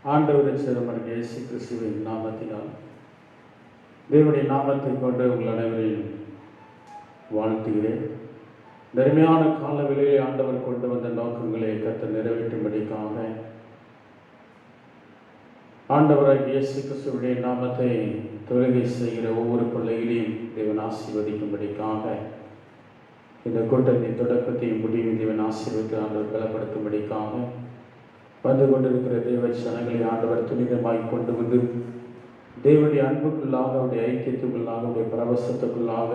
ஆண்டவரின் சிறுமன் இயேசு கிறிஸ்துவின் நாமத்தினால் தேவனுடைய நாமத்தை கொண்டு உங்கள் அனைவரையும் வாழ்த்துகிறேன். தர்மையான காலவெளியை ஆண்டவர் கொண்டு வந்த நோக்கங்களை கர்த்தர் நிறைவேற்றும்படிக்காக ஆண்டவராக இயேசு கிறிஸ்துவினுடைய நாமத்தை தொழுகை செய்கிற ஒவ்வொரு பிள்ளைகளையும் தேவன் ஆசீர்வதிக்கும்படிக்காக இந்த கூட்டத்தின் தொடக்கத்தையும் முடிவு தேவன் ஆசீர்வதித்து ஆண்டவர் பலப்படுத்தும்படிக்காக வந்து கொண்டிருக்கிற தேவ ஜனங்களை ஆண்டவர் துணிதமாய் கொண்டு வந்து தேவனுடைய அன்புக்குள்ளாக அவருடைய ஐக்கியத்துக்குள்ளாக அவருடைய பிரவசத்துக்குள்ளாக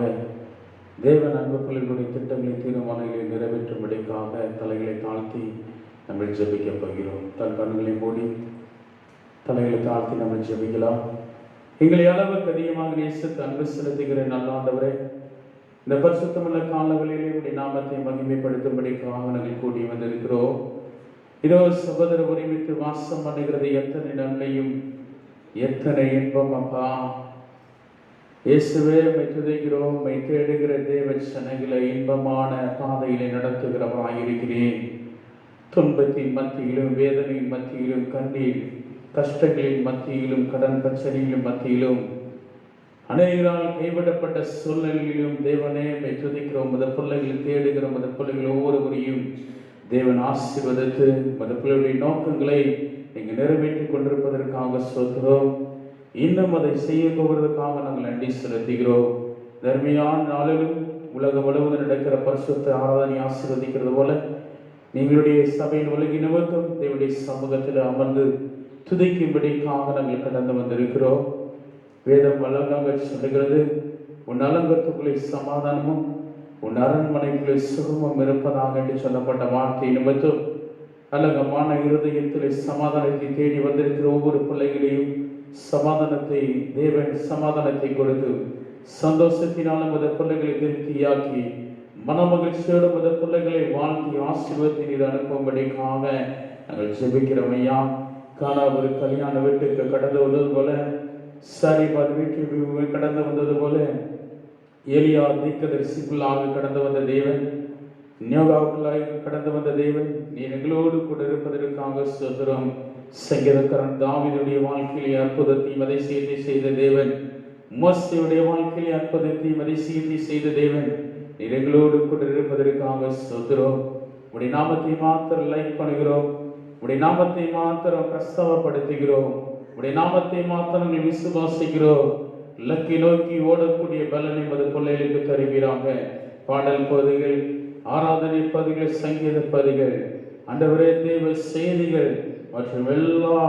தேவன் அன்புக்குள்ளுடைய திட்டங்களை தீர்மானங்களை நிறைவேற்றும்படிக்காக தலைகளை தாழ்த்தி நம்ம ஜெபிக்க போகிறோம். தன் கண்களை மூடி தலைகளை தாழ்த்தி நம்ம ஜெபிக்கலாம். எங்களை அளவுக்கு அதிகமாக நேசித்து அன்பு செலுத்துகிற நல்ல ஆண்டவரே, இந்த பரிசுத்தமுள்ள காலவெளியிலே உடைய நாமத்தை மகிமைப்படுத்தும்படிக்காக நாங்கள் கூடி வந்திருக்கிறோம். இதோ சகோதர ஒருமித்து வாசம் பண்ணுகிறது எத்தனை நன்மையும் எத்தனை இன்பம் அப்பா. இயேசுவே மை துதைக்கிறோம், மை தேடுகிற தேவ ஜனங்களை இன்பமான பாதையிலே நடத்துகிறவராயிருக்கிறேன். துன்பத்தின் மத்தியிலும் வேதனையின் மத்தியிலும் கண்ணீர் கஷ்டங்களின் மத்தியிலும் கடன் பிரச்சனைகளின் மத்தியிலும் அநேகரால் கைவிடப்பட்ட சூழ்நிலையிலும் தேவனே மை துதைக்கிறோம். மத பிள்ளைகளை தேடுகிறோம். மத பிள்ளைகள் ஒவ்வொருவரையும் தேவன் ஆசீர்வதித்து மதப்பிள்ளையுடைய நோக்கங்களை நீங்கள் நிறைவேற்றிக் கொண்டிருப்பதற்காக சொல்கிறோம். இன்னும் அதை செய்ய போவதற்காக நாங்கள் நன்றி செலுத்துகிறோம். தர்மையான நாளிலும் உலகம் முழுவதும் நடக்கிற பரிசுத்த ஆராதனை ஆசீர்வதிக்கிறது போல நீங்களுடைய சபையின் உலகி நிமித்தம் தேவனுடைய சமூகத்தில் அமர்ந்து துதிக்கும்படிக்காக நாங்கள் கடந்து வந்திருக்கிறோம். வேதம் வளர்ந்தாங்க சொல்லுகிறது, உன் அலங்கத்துக்குள்ளே சமாதானமும் உன் அரண்மனைக்குள்ளே சுகமும் இருப்பதாக என்று சொல்லப்பட்ட வார்த்தை நிமித்தம் அலங்கமான இருதயத்திலே சமாதானத்தை தேடி வந்திருக்கிற ஒவ்வொரு பிள்ளைகளையும் சமாதானத்தை தேவன் சமாதானத்தை கொடுத்து சந்தோஷத்தினாலும் அந்த பிள்ளைகளை திருப்தியாக்கி மனமகிழ்ச்சியோடு அந்த பிள்ளைகளை வாழ்த்தி ஆசீர்வாதத்தை நீர் அனுப்பும்படிக்காக நாங்கள் ஜெபிக்கிறோம். ஐயா, காணா ஒரு கல்யாண வீட்டுக்கு கடந்து வந்தது போல, சாரிபாத் வீட்டுக்கு கடந்து வந்தது போல, ஏலியா தீர்க்கதரிசிக்குள்ளாக கடந்து வந்த தேவன், ஞாகாவுக்குள்ளாக கடந்து வந்த தேவன், நீ எங்களோடு கூட இருப்பதற்காக சொல்கிறோம். சங்கீதக்காரன் தாவீதுடைய வாழ்க்கையிலே அற்புதத்தையும் அதிசயத்தை செய்த தேவன், மோசேயுடைய வாழ்க்கையிலே அற்புதத்தையும் அதிசயத்தை செய்த தேவன், நீ எங்களோடு கூட இருப்பதற்காக சொல்கிறோம். உடைய நாமத்தை மாத்திரம் லைக் பண்ணுகிறோம். உடைய நாமத்தை மாத்திரம் பிரஸ்தாவப்படுத்துகிறோம். உடைய நாமத்தை மாத்திரம் விசுவாசிக்கிறோம். இலக்கை நோக்கி ஓடக்கூடிய பலனை மது பிள்ளைகளுக்கு தருகிறாங்க. பாடல் பகுதிகள், ஆராதனை பகுதிகள், சங்கீத பகுதிகள், ஆண்டவரே தேவ செய்திகள் மற்றும் எல்லா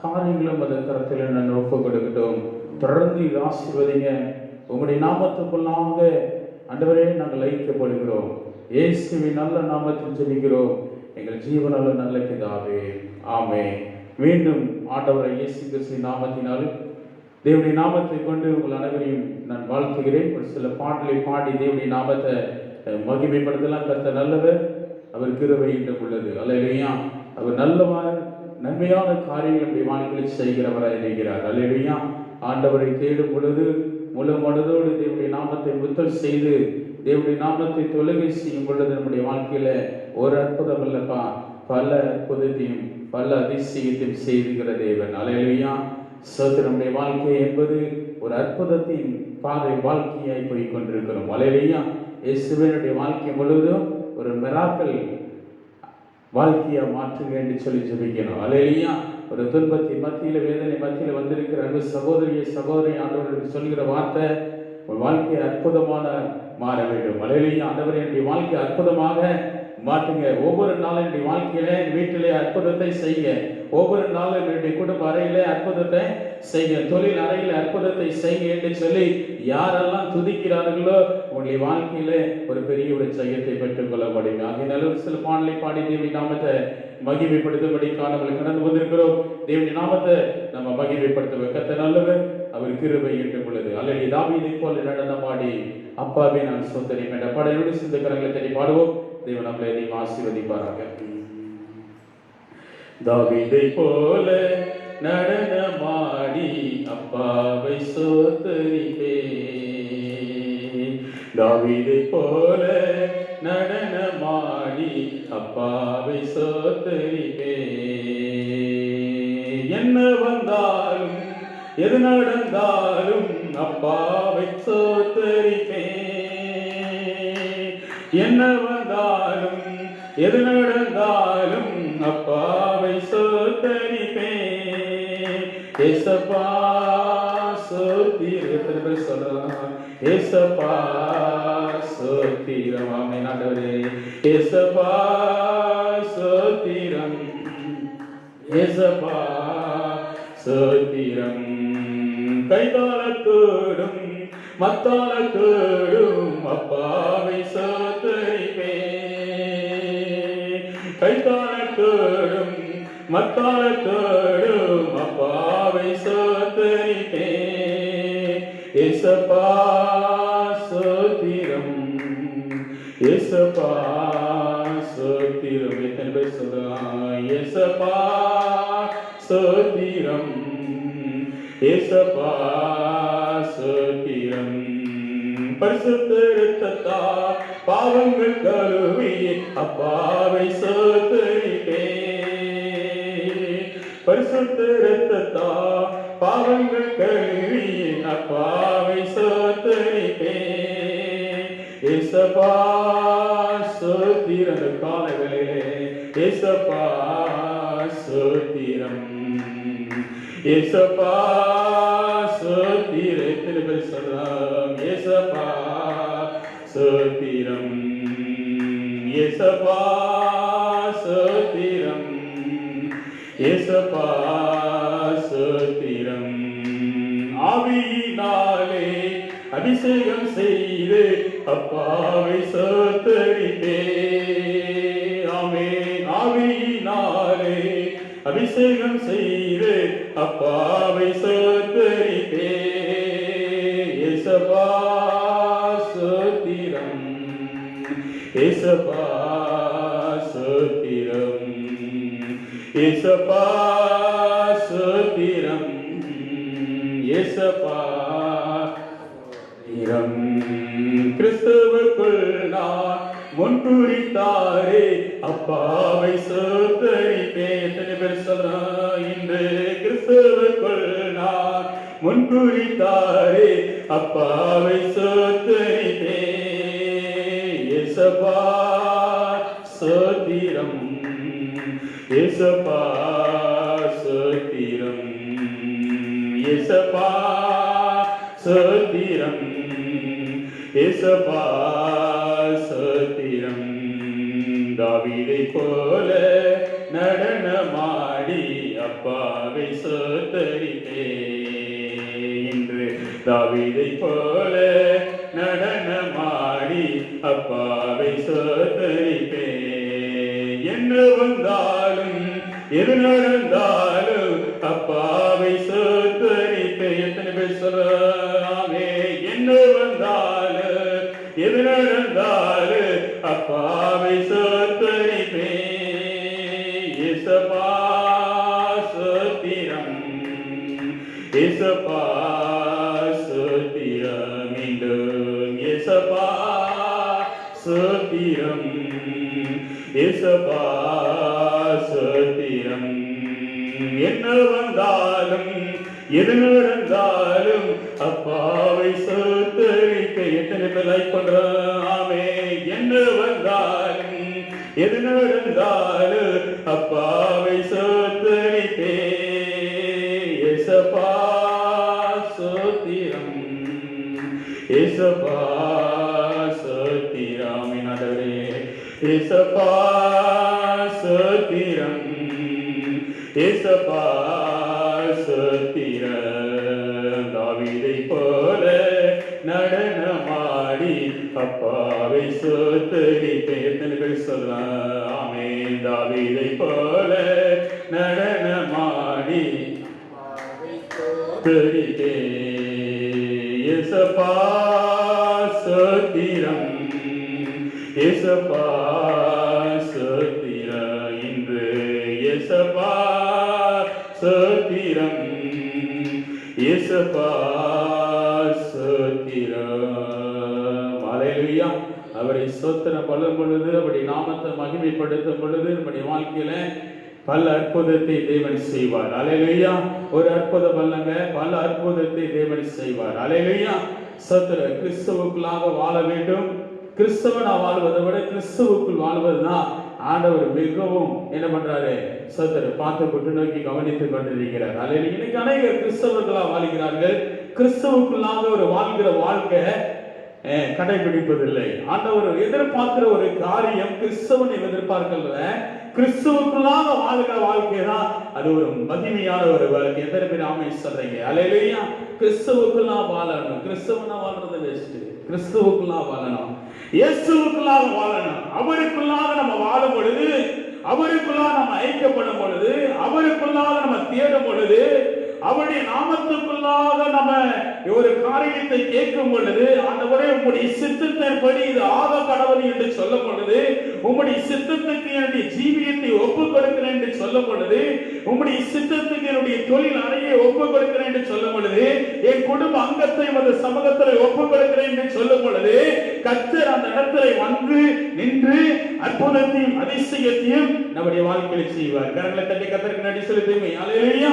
காரியங்களும் அது கருத்தில் நான் ஒப்பு கொடுக்கட்டும். தொடர்ந்து ஆசீர்வதிங்க. உங்களுடைய நாமத்துக்குள்ளாக ஆண்டவரே நாங்கள் ஐக்கியப்படுகிறோம். இயேசுவின் நல்ல நாமத்தில் ஜெபிக்கிறோம் எங்கள் ஜீவனால நல்ல பிதாவே, ஆமென். மீண்டும் ஆண்டவரை இயேசு கிறிஸ்துவின் நாமத்தினால் தேவனுடைய நாமத்தை கொண்டு உங்கள் அனைவரையும் நான் வாழ்த்துகிறேன். ஒரு சில பாடலை பாடி தேவனுடைய நாமத்தை மகிமைப்படுத்தலாம். கர்த்தர் நல்லவர், அவர் கிருபை என்றும் உள்ளது. அல்லேலூயா. அவர் நல்லவர், நன்மையான காரியங்களுடைய வாழ்க்கையில் செய்கிறவராக இருக்கிறார். அல்லேலூயா. ஆண்டவரை தேடும் பொழுது முழு மனதோடு தேவனுடைய நாமத்தை முத்தல் செய்து தேவனுடைய நாமத்தை தொழுகை செய்யும் பொழுது நம்முடைய வாழ்க்கையில ஒரு அற்புதம் இல்லப்பா, பல அற்புதத்தையும் பல அதிசயத்தையும் செய்துகிற தேவன். அல்லேலூயா. நம்முடைய வாழ்க்கை என்பது ஒரு அற்புதத்தின் பாதை வாழ்க்கையாய் போய் கொண்டிருக்கிறோம். அல்லேலூயா. இயேசுவினுடைய வாழ்க்கை முழுவதும் ஒரு மிராக்கிள் வாழ்க்கையை மாற்றுங்க என்று சொல்லி ஜெபிக்கணும். அல்லேலூயா. ஒரு துன்பத்தின் மத்தியில் வேதனை மத்தியில் வந்திருக்கிற அன்பு சகோதரி ஆண்டவர்களுக்கு சொல்கிற வார்த்தை, ஒரு வாழ்க்கையை அற்புதமான மாற வேண்டும். அல்லேலூயா. ஆண்டவரே என்னுடைய வாழ்க்கையை அற்புதமாக மாற்றுங்க. ஒவ்வொரு நாளும் என்னுடைய வாழ்க்கையில வீட்டிலே அற்புதத்தை செய்ய, ஒவ்வொரு நாளும் என்னுடைய குடும்ப அறையிலே அற்புதத்தை செய்ய, தொழில் அறையில் அற்புதத்தை செய்ய என்று சொல்லி யாரெல்லாம் துதிக்கிறார்களோ உங்களுடைய வாழ்க்கையில ஒரு பெரிய ஒரு ஜெயத்தை பெற்றுக் கொள்ள முடியும். ஆகிய சில பாடலை பாடி தேவனுடைய நாமத்தை மகிமைப்படுத்தும்படிக்காக நம்மளை கடந்து வந்திருக்கிறோம். தேவனுடைய நாமத்தை நம்ம மகிமைப்படுத்த கர்த்தர் நல்லவர், அவர் கிருபை என்றும் உள்ளது. அல்லது தாவீதை போல நடனம் பாடி அப்பாவே நான் சோதனை என்ற பாடலோடு சிந்த கரங்களை தேடி பாடுவோம். தேவன் நம்மளை அதிகம் ஆசீர்வதிப்பாராக. தாவீதை போல நடனமாடி அப்பாவை சோதரிப்பே, தாவீதை போல நடனமாடி அப்பாவை சோதரிப்பே, என்ன வந்தாலும் எது நடந்தாலும் அப்பாவை சோத்தரிப்பேன். என்ன வந்தாலும் எது நடந்தாலும் அப்பாவை சோத்தரிப்பேன். ஏசப்பா சோத்திரம் சொல்லலாம். ஏசப்பா சோத்திரம். ஆமென் ஆண்டவரே. ஏசப்பா சோத்திரம். ஏசப்பா சோத்திரம். கைதாளத்தோடும் மத்தாளத்தோடும் அப்பாவை சோத்தரிப்பேன். கைதாளத்தோடும் மத்தாளத்தோடும் அப்பாவை சோத்தரிப்பேன். ஏசப்பா சோத்திரம். ஏசப்பா சோத்திரம். எத்தனை பேர் சொல்லலாம்? ஏசப்பா சோத்திரம். ஏசப்பா சோத்திரம். பரிசுத்த இரத்தத்தால் பாவங்கள் கழுவி அப்பாவை சோத்தரிப்பேன். பரிசுத்த இரத்தத்தால் பாவங்கள் கழுவி அப்பாவை சோத்தரிப்பேன். ஏசப்பா சோத்திரம். கால வேளையிலே ஏசப்பா சோத்திரம். ஏசப்பா சோத்திரம். எத்தனை பேர் சொல்லலாம்? ஏசப்பா சோத்திரம். ஏசப்பா சோத்திரம். ஏசப்பா சோத்திரம். ஆவியினாலே அபிஷேகம் செய்து அப்பாவை சோத்தரிப்பேன். ஆமென். ஆவியினாலே அபிஷேகம் செய்து அப்பாவை சோத்தரிப்பேன். ஏசப்பா சோத்திரம். ஏசப்பா சோத்திரம். ஏசப்பா சோத்திரம். ஏசப்பா சோத்திரம். கிறிஸ்துவுக்குள் நான் முன்குறித்தாரே அப்பாவை சோத்தரிப்பேன். எத்தனை பேர் சொல்றான்? இன்று கிறிஸ்துவுக்குள் நான் முன்குறித்தாரே அப்பாவை சோத்தரிப்பேன். ஏசப்பா சோத்திரம். ஏசப்பா சோத்திரம். ஏசப்பா சோத்திரம். ஏசப்பா சோத்திரம். தாவீதை போல நடனமாடி அப்பாவை சோத்தரிப்பேன். இன்று தாவீதை போல நடனமாடி அப்பாவை சோத்தரிப்பேன். என்ன வந்தாலும் எது நடந்தாலும் அப்பாவை சோத்தரிப்பேன். எத்தனை பேர் சொல்லாமே? என்ன வந்தாலும் எது நடந்தாலும் அப்பாவை சோத்தரிப்பேன். ஏசப்பா சோத்திரம். ஏசப்பா சோத்திரம். மீண்டும் ஏசப்பா சோத்திரம். ஏசப்பா சோத்திரம். என்ன வந்தாலும் எது நடந்தாலும் அப்பாவை சோத்தரிப்பேன். எத்தனை பேர் லைக் பண்றாமே? என்ன வந்தாலும் எது நடந்தாலும் அப்பாவை சோத்தரிப்பேன். ஏசப்பா சோத்திரம். ஏசப்பா சோத்திரம். ஆண்டவரே. ஏசப்பா சோத்திரம். ஏசப்பா சோத்திரம். தாவீதை போல நடனமாடி அப்பாவை சோத்தரிப்பேன். எத்தனை பேர் சொல்லலாம்? ஆமென். தாவீதை போல நடனமாடி சோத்தரிப்பேன். ஏசப்பா சோத்திரம். ஏசப்பா சோத்திரம். இன்று ஏசப்பா சோத்திரம். ஏசப்பா சோத்திரம். அல்லேலூயா. அவரை சோத்திரம் பண்ணும் பொழுது, அவருடைய நாமத்தை மகிமைப்படுத்தும் பொழுது நம்முடைய வாழ்க்கையில பல அற்புதத்தை தேவன் செய்வார். அல்லேலூயா. ஒரு அற்புதம் அல்லங்க, பல அற்புதத்தை தேவன் செய்வார். அல்லேலூயா. சோதர கிறிஸ்துவுக்குள்ளாக வாழ வேண்டும். கிறிஸ்தவனா வாழ்வதை விட கிறிஸ்துவுக்குள் வாழ்வதுதான் ஆண்டவர் மிகவும் என்ன பண்றாரு, சோதர பார்த்து கொண்டு நோக்கி கவனித்துக் கொண்டிருக்கிறார். அல்லேலூயா. இன்னைக்கு அநேகர் கிறிஸ்தவர்களா வாழ்கிறார்கள். கிறிஸ்துவுக்குள்ளாக ஒரு வாழ்கிற வாழ்க்கை கடைபிடிப்பதில்லை. ஆண்டவர் எதிர்பார்க்கிற ஒரு காரியம் கிறிஸ்தவனை எதிர்பார்க்கல, கிறிஸ்துவுக்குள்ளாக வாழ்கிற வாழ்க்கை தான் அது ஒரு மகிமையான ஒரு வாழ்க்கை. எத்தனை பேர் ஆமென் சொல்றீங்க? அல்லேலூயா. கிறிஸ்துவுக்குள்ளாக வாழணும். கிறிஸ்தவனா வாழ்றது பெஸ்ட். கிறிஸ்துவுக்குள்ளாக வாழணும், இயேசுவுக்குள்ளாக வாழணும். அவருக்குள்ளாக நம்ம வாழும் பொழுது, அவருக்குள்ளாக நம்ம ஐக்கியப்படும் பொழுது, அவருக்குள்ளாக நம்ம தேடும் பொழுது, அவருடைய நாமத்துக்குள்ளாக நம்ம ஒரு காரியத்தை கேட்கும் பொழுது, ஆண்டவரே உம்முடைய சித்தத்தின்படி இது ஆக கடவுள் என்று சொல்லும் பொழுது, உம்முடைய சித்தத்துக்கு என்னுடைய ஜீவியத்தை ஒப்புக் கொடுக்கிறேன் என்று சொல்லும் பொழுது, உம்முடைய சித்தத்துக்கு என்னுடைய தொழில் அறையை ஒப்புக் கொடுக்கிறேன் என்று சொல்லும் பொழுது, என் குடும்ப அங்கத்தை அந்த சமூகத்தில் ஒப்புக் கொடுக்கிறேன் என்று சொல்லும் பொழுது, கர்த்தர் அந்த இடத்துல வந்து நின்று அற்புதத்தையும் அதிசயத்தையும் நம்முடைய வாழ்க்கையில் செய்வார். கரங்களை தட்டி கர்த்தருக்கு நன்றி செலுத்துங்க. அல்லேலூயா.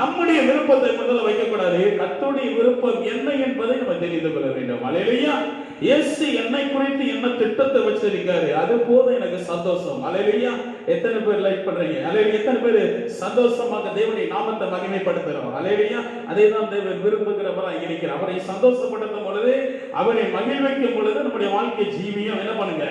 நம்முடைய விருப்பத்தை முதல்ல வைக்கக்கூடாது. கர்த்தருடைய விருப்பம் என்ன என்பதை நம்ம தெரிந்து கொள்ள வேண்டும். அல்லேலூயா. இயேசு என்னை குறித்து என்ன திட்டத்தை வச்சிருக்காரு, அது போதும் எனக்கு சந்தோஷம். அல்லேலூயா. எத்தனை பேர் லைக் பண்றீங்க? அல்லேலூயா. எத்தனை பேர் சந்தோஷமாக தேவனுடைய நாமத்தை மகிமைப்படுத்துறோம்? அல்லேலூயா. அதே தான் தேவன் விரும்புகிறவராக இருக்கிறார். அவரை சந்தோஷப்படுத்தும் பொழுது, அவரை மகிழ்விக்கும் பொழுது நம்முடைய வாழ்க்கை ஜீவியம் என்ன பண்ணுங்க,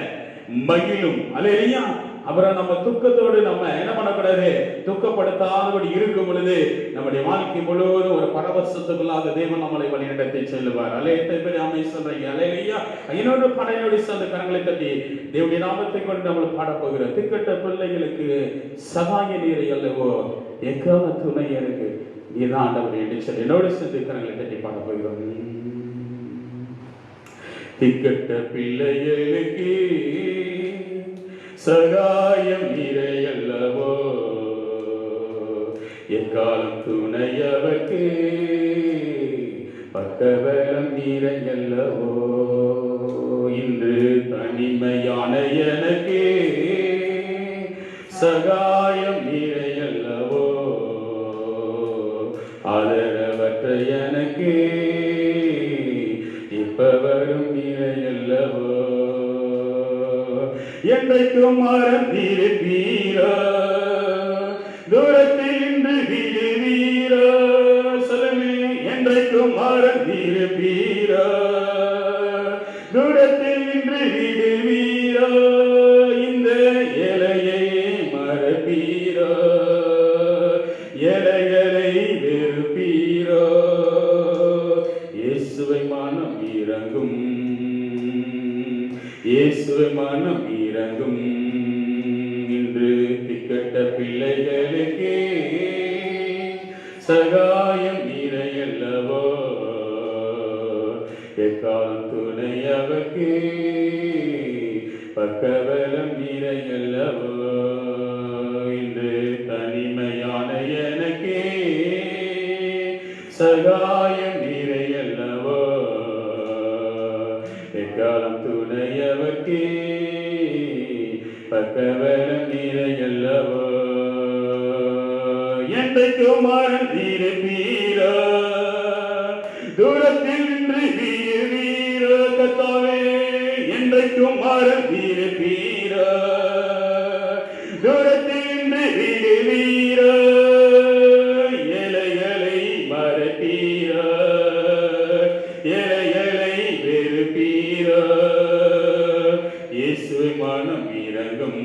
மகிழும். அல்லேலூயா. அவரை நம்ம துக்கத்தோடு நம்ம என்ன பண்ணக்கூடாது, துக்கப்படுத்தாதபடி இருக்கும் பொழுது நம்முடைய வாழ்க்கை முழுவதும் ஒரு பரவசத்துக்குள்ளாக தேவன் நம்மளை வழிநடத்தி செல்லுவார். எத்தனை பேர் ஆமென் சொல்றீங்க? அல்லேலூயா. இன்னொரு படையோடு சேர்ந்து கரங்களை தட்டி தேவனுடைய நாமத்தை கொண்டு நம்ம பாடப்போகிறோம். திக்கட்ட பிள்ளைகளுக்கு சகாய நீரை அல்லவோ எக்கால துணை எனக்கு நீதான் ஆண்டவர் என்று சொல்லி என்னோடு சேர்ந்து கரங்களை தட்டி பாடப்போகிறோம். திக்கட்ட பிள்ளைகளுக்கு சகாயம் நீரையல்லவோ எக்காலம் துணையவர்க்கு பக்கபலம் நீரையல்லவோ இன்று தனிமையான எனக்கு சகாயம் நீரையல்லவோ ஆதரவற்ற எனக்கு இப்ப வரும் நீரையல்லவோ என்றைக்கும் மறந்திருப்பீரா தூரத்தில் இன்று விடுவீரா சொல்லுமே. என்றைக்கும் மறந்திருப்பீரா தூரத்தில் இன்று விடுவீரா இந்த ஏழையை மறப்பீரா ஏழைகளை வெறுப்பீரா இயேசுவை மனம் இறங்கும் இயேசுவை மனம் இறங்கும் இன்று திக்கட்ட பிள்ளைகளுக்கு சகாயம் நீரையல்லவோ எக்காலம் துணையவர்க்கு பக்கபலம் நீரையல்லவோ இன்று தனிமையான எனக்கு சகாயம் நீரையல்லவோ எக்காலம் துணையவர்க்கு பக்கபலம் நீரையல்லவோ என்றைக்கும் மறந்திருப்பீரா தூரத்தில் நின்று வீரா கர்த்தாவே என்றைக்கும் மறந்திருப்பீரா தூரத்தில் நின்று வீரா ஏழைகளை மறப்பீரா ஏழைகளை வெறுப்பீரா இயேசுவை மனம் இறங்கும்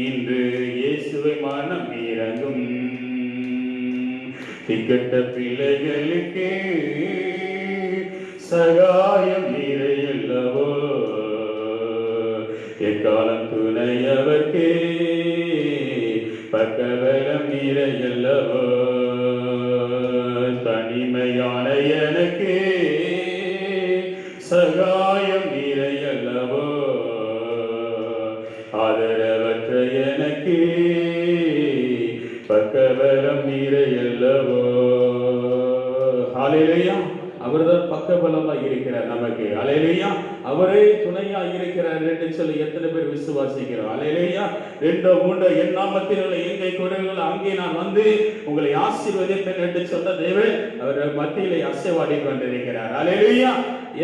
இன்று இயேசுவை மனம் இறங்கும் திக்கட்ட பிள்ளைகளுக்கு சகாயம் நீரையல்லவோ எக்காலம் துணையவர்க்கு பக்கபலம் நீரையல்லவோ தனிமையான எனக்கு சகாயம் நீரையல்லவோ ஆதரவற்ற எனக்கு பக்கபலம் நீரையல்லவோ. ஹல்லேலூயா. அவர்தான் பக்கபலமா இருக்கிறார் நமக்கு. ஹல்லேலூயா. அவரே துணையா இருக்கிறார் என்று சொல்லி எத்தனை பேர் விசுவாசிக்கிறோம்? அல்லேலூயா. 2 3 என் நாமத்தில் உள்ள எங்கே குறைகள் அங்கே நான் வந்து உங்களை ஆசீர்வதிப்பேன் என்று சொன்ன தேவன் அவர் மத்தியிலே அசைவாடி கொண்டிருக்கிறார். அல்லேலூயா.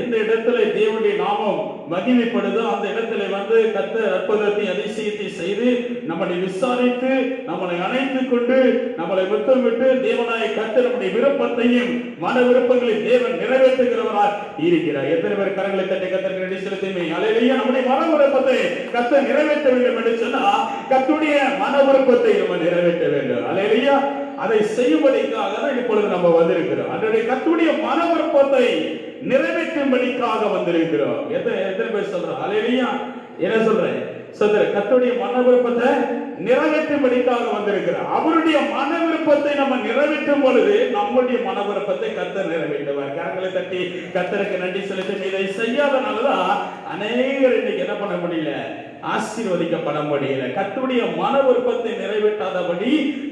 எந்த இடத்துல தேவனுடைய நாமம் மகிமைப்படுதோ அந்த இடத்துல வந்து கர்த்தர் அற்புதத்தை அதிசயத்தை செய்து நம்மளை விசாரித்து நம்மளை அணைத்துக் கொண்டு நம்மளை முத்தமிட்டு தேவனாய கர்த்தர் நம்முடைய விருப்பத்தையும் மன விருப்பங்களை தேவன் நிறைவேற்றுகிறவராய் இருக்கிறார். எத்தனை பேர் கரங்களை தட்டி கர்த்தருக்கு நன்றி செலுத்துமே? அல்லேலூயா. நம்முடைய மன விருப்பத்தை கர்த்தர் நிறைவேற்ற வேண்டும் என்று சொன்னா கர்த்தருடைய மன விருப்பத்தை நம்ம நிறைவேற்ற வேண்டும். அல்லேலூயா. அதை செய்யும்படிக்காக தான் இப்பொழுது நம்ம வந்திருக்கிறோம். அன்றைய கர்த்தருடைய மன விருப்பத்தை நிறைவேற்றும்படிக்காக வந்திருக்கிறோம். எத்தனை பேர் சொல்றோம்? அல்லேலூயா. என்ன சொல்றேன்? கர்த்தருடைய மன விருப்பத்தை நிறைவேற்றும்படிக்காக வந்திருக்கிறார். அவருடைய மன விருப்பத்தை நம்ம நிறைவேற்றும் பொழுது நம்முடைய மன விருப்பத்தை கர்த்தர் நிறைவேற்றுவார். கரங்களை தட்டி கர்த்தருக்கு நன்றி செலுத்தும். இதை செய்யாதனாலதான் அநேகர் இன்னைக்கு என்ன பண்ண முடியல, ஆசீர்வதிக்கப்பட முடியல. கர்த்தருடைய மன விருப்பத்தை நிறைவேற்றாதபடி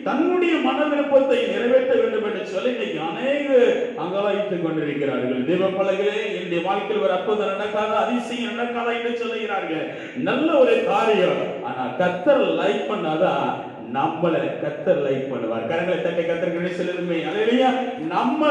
தன்னுடைய மன விருப்பத்தை நிறைவேற்ற வேண்டும் என்று சொல்லி இன்னைக்கு அநேக அங்கலாய்த்துக் கொண்டிருக்கிறார்கள். தேவ பிள்ளைகளே, என்னுடைய வாழ்க்கையில் ஒரு அற்புதம் நடக்காத, அதிசயம் நடக்காத என்று சொல்லுகிறார்கள். நல்ல ஒரு காரியம். ஆனா கர்த்தர் லைக் பண்ணாதான் நம்மளை கர்த்தர் லைக் பண்ணுவார். கரங்களை தட்டி கர்த்தருக்கு சொல்லுமே. அல்லேலூயா. நம்ம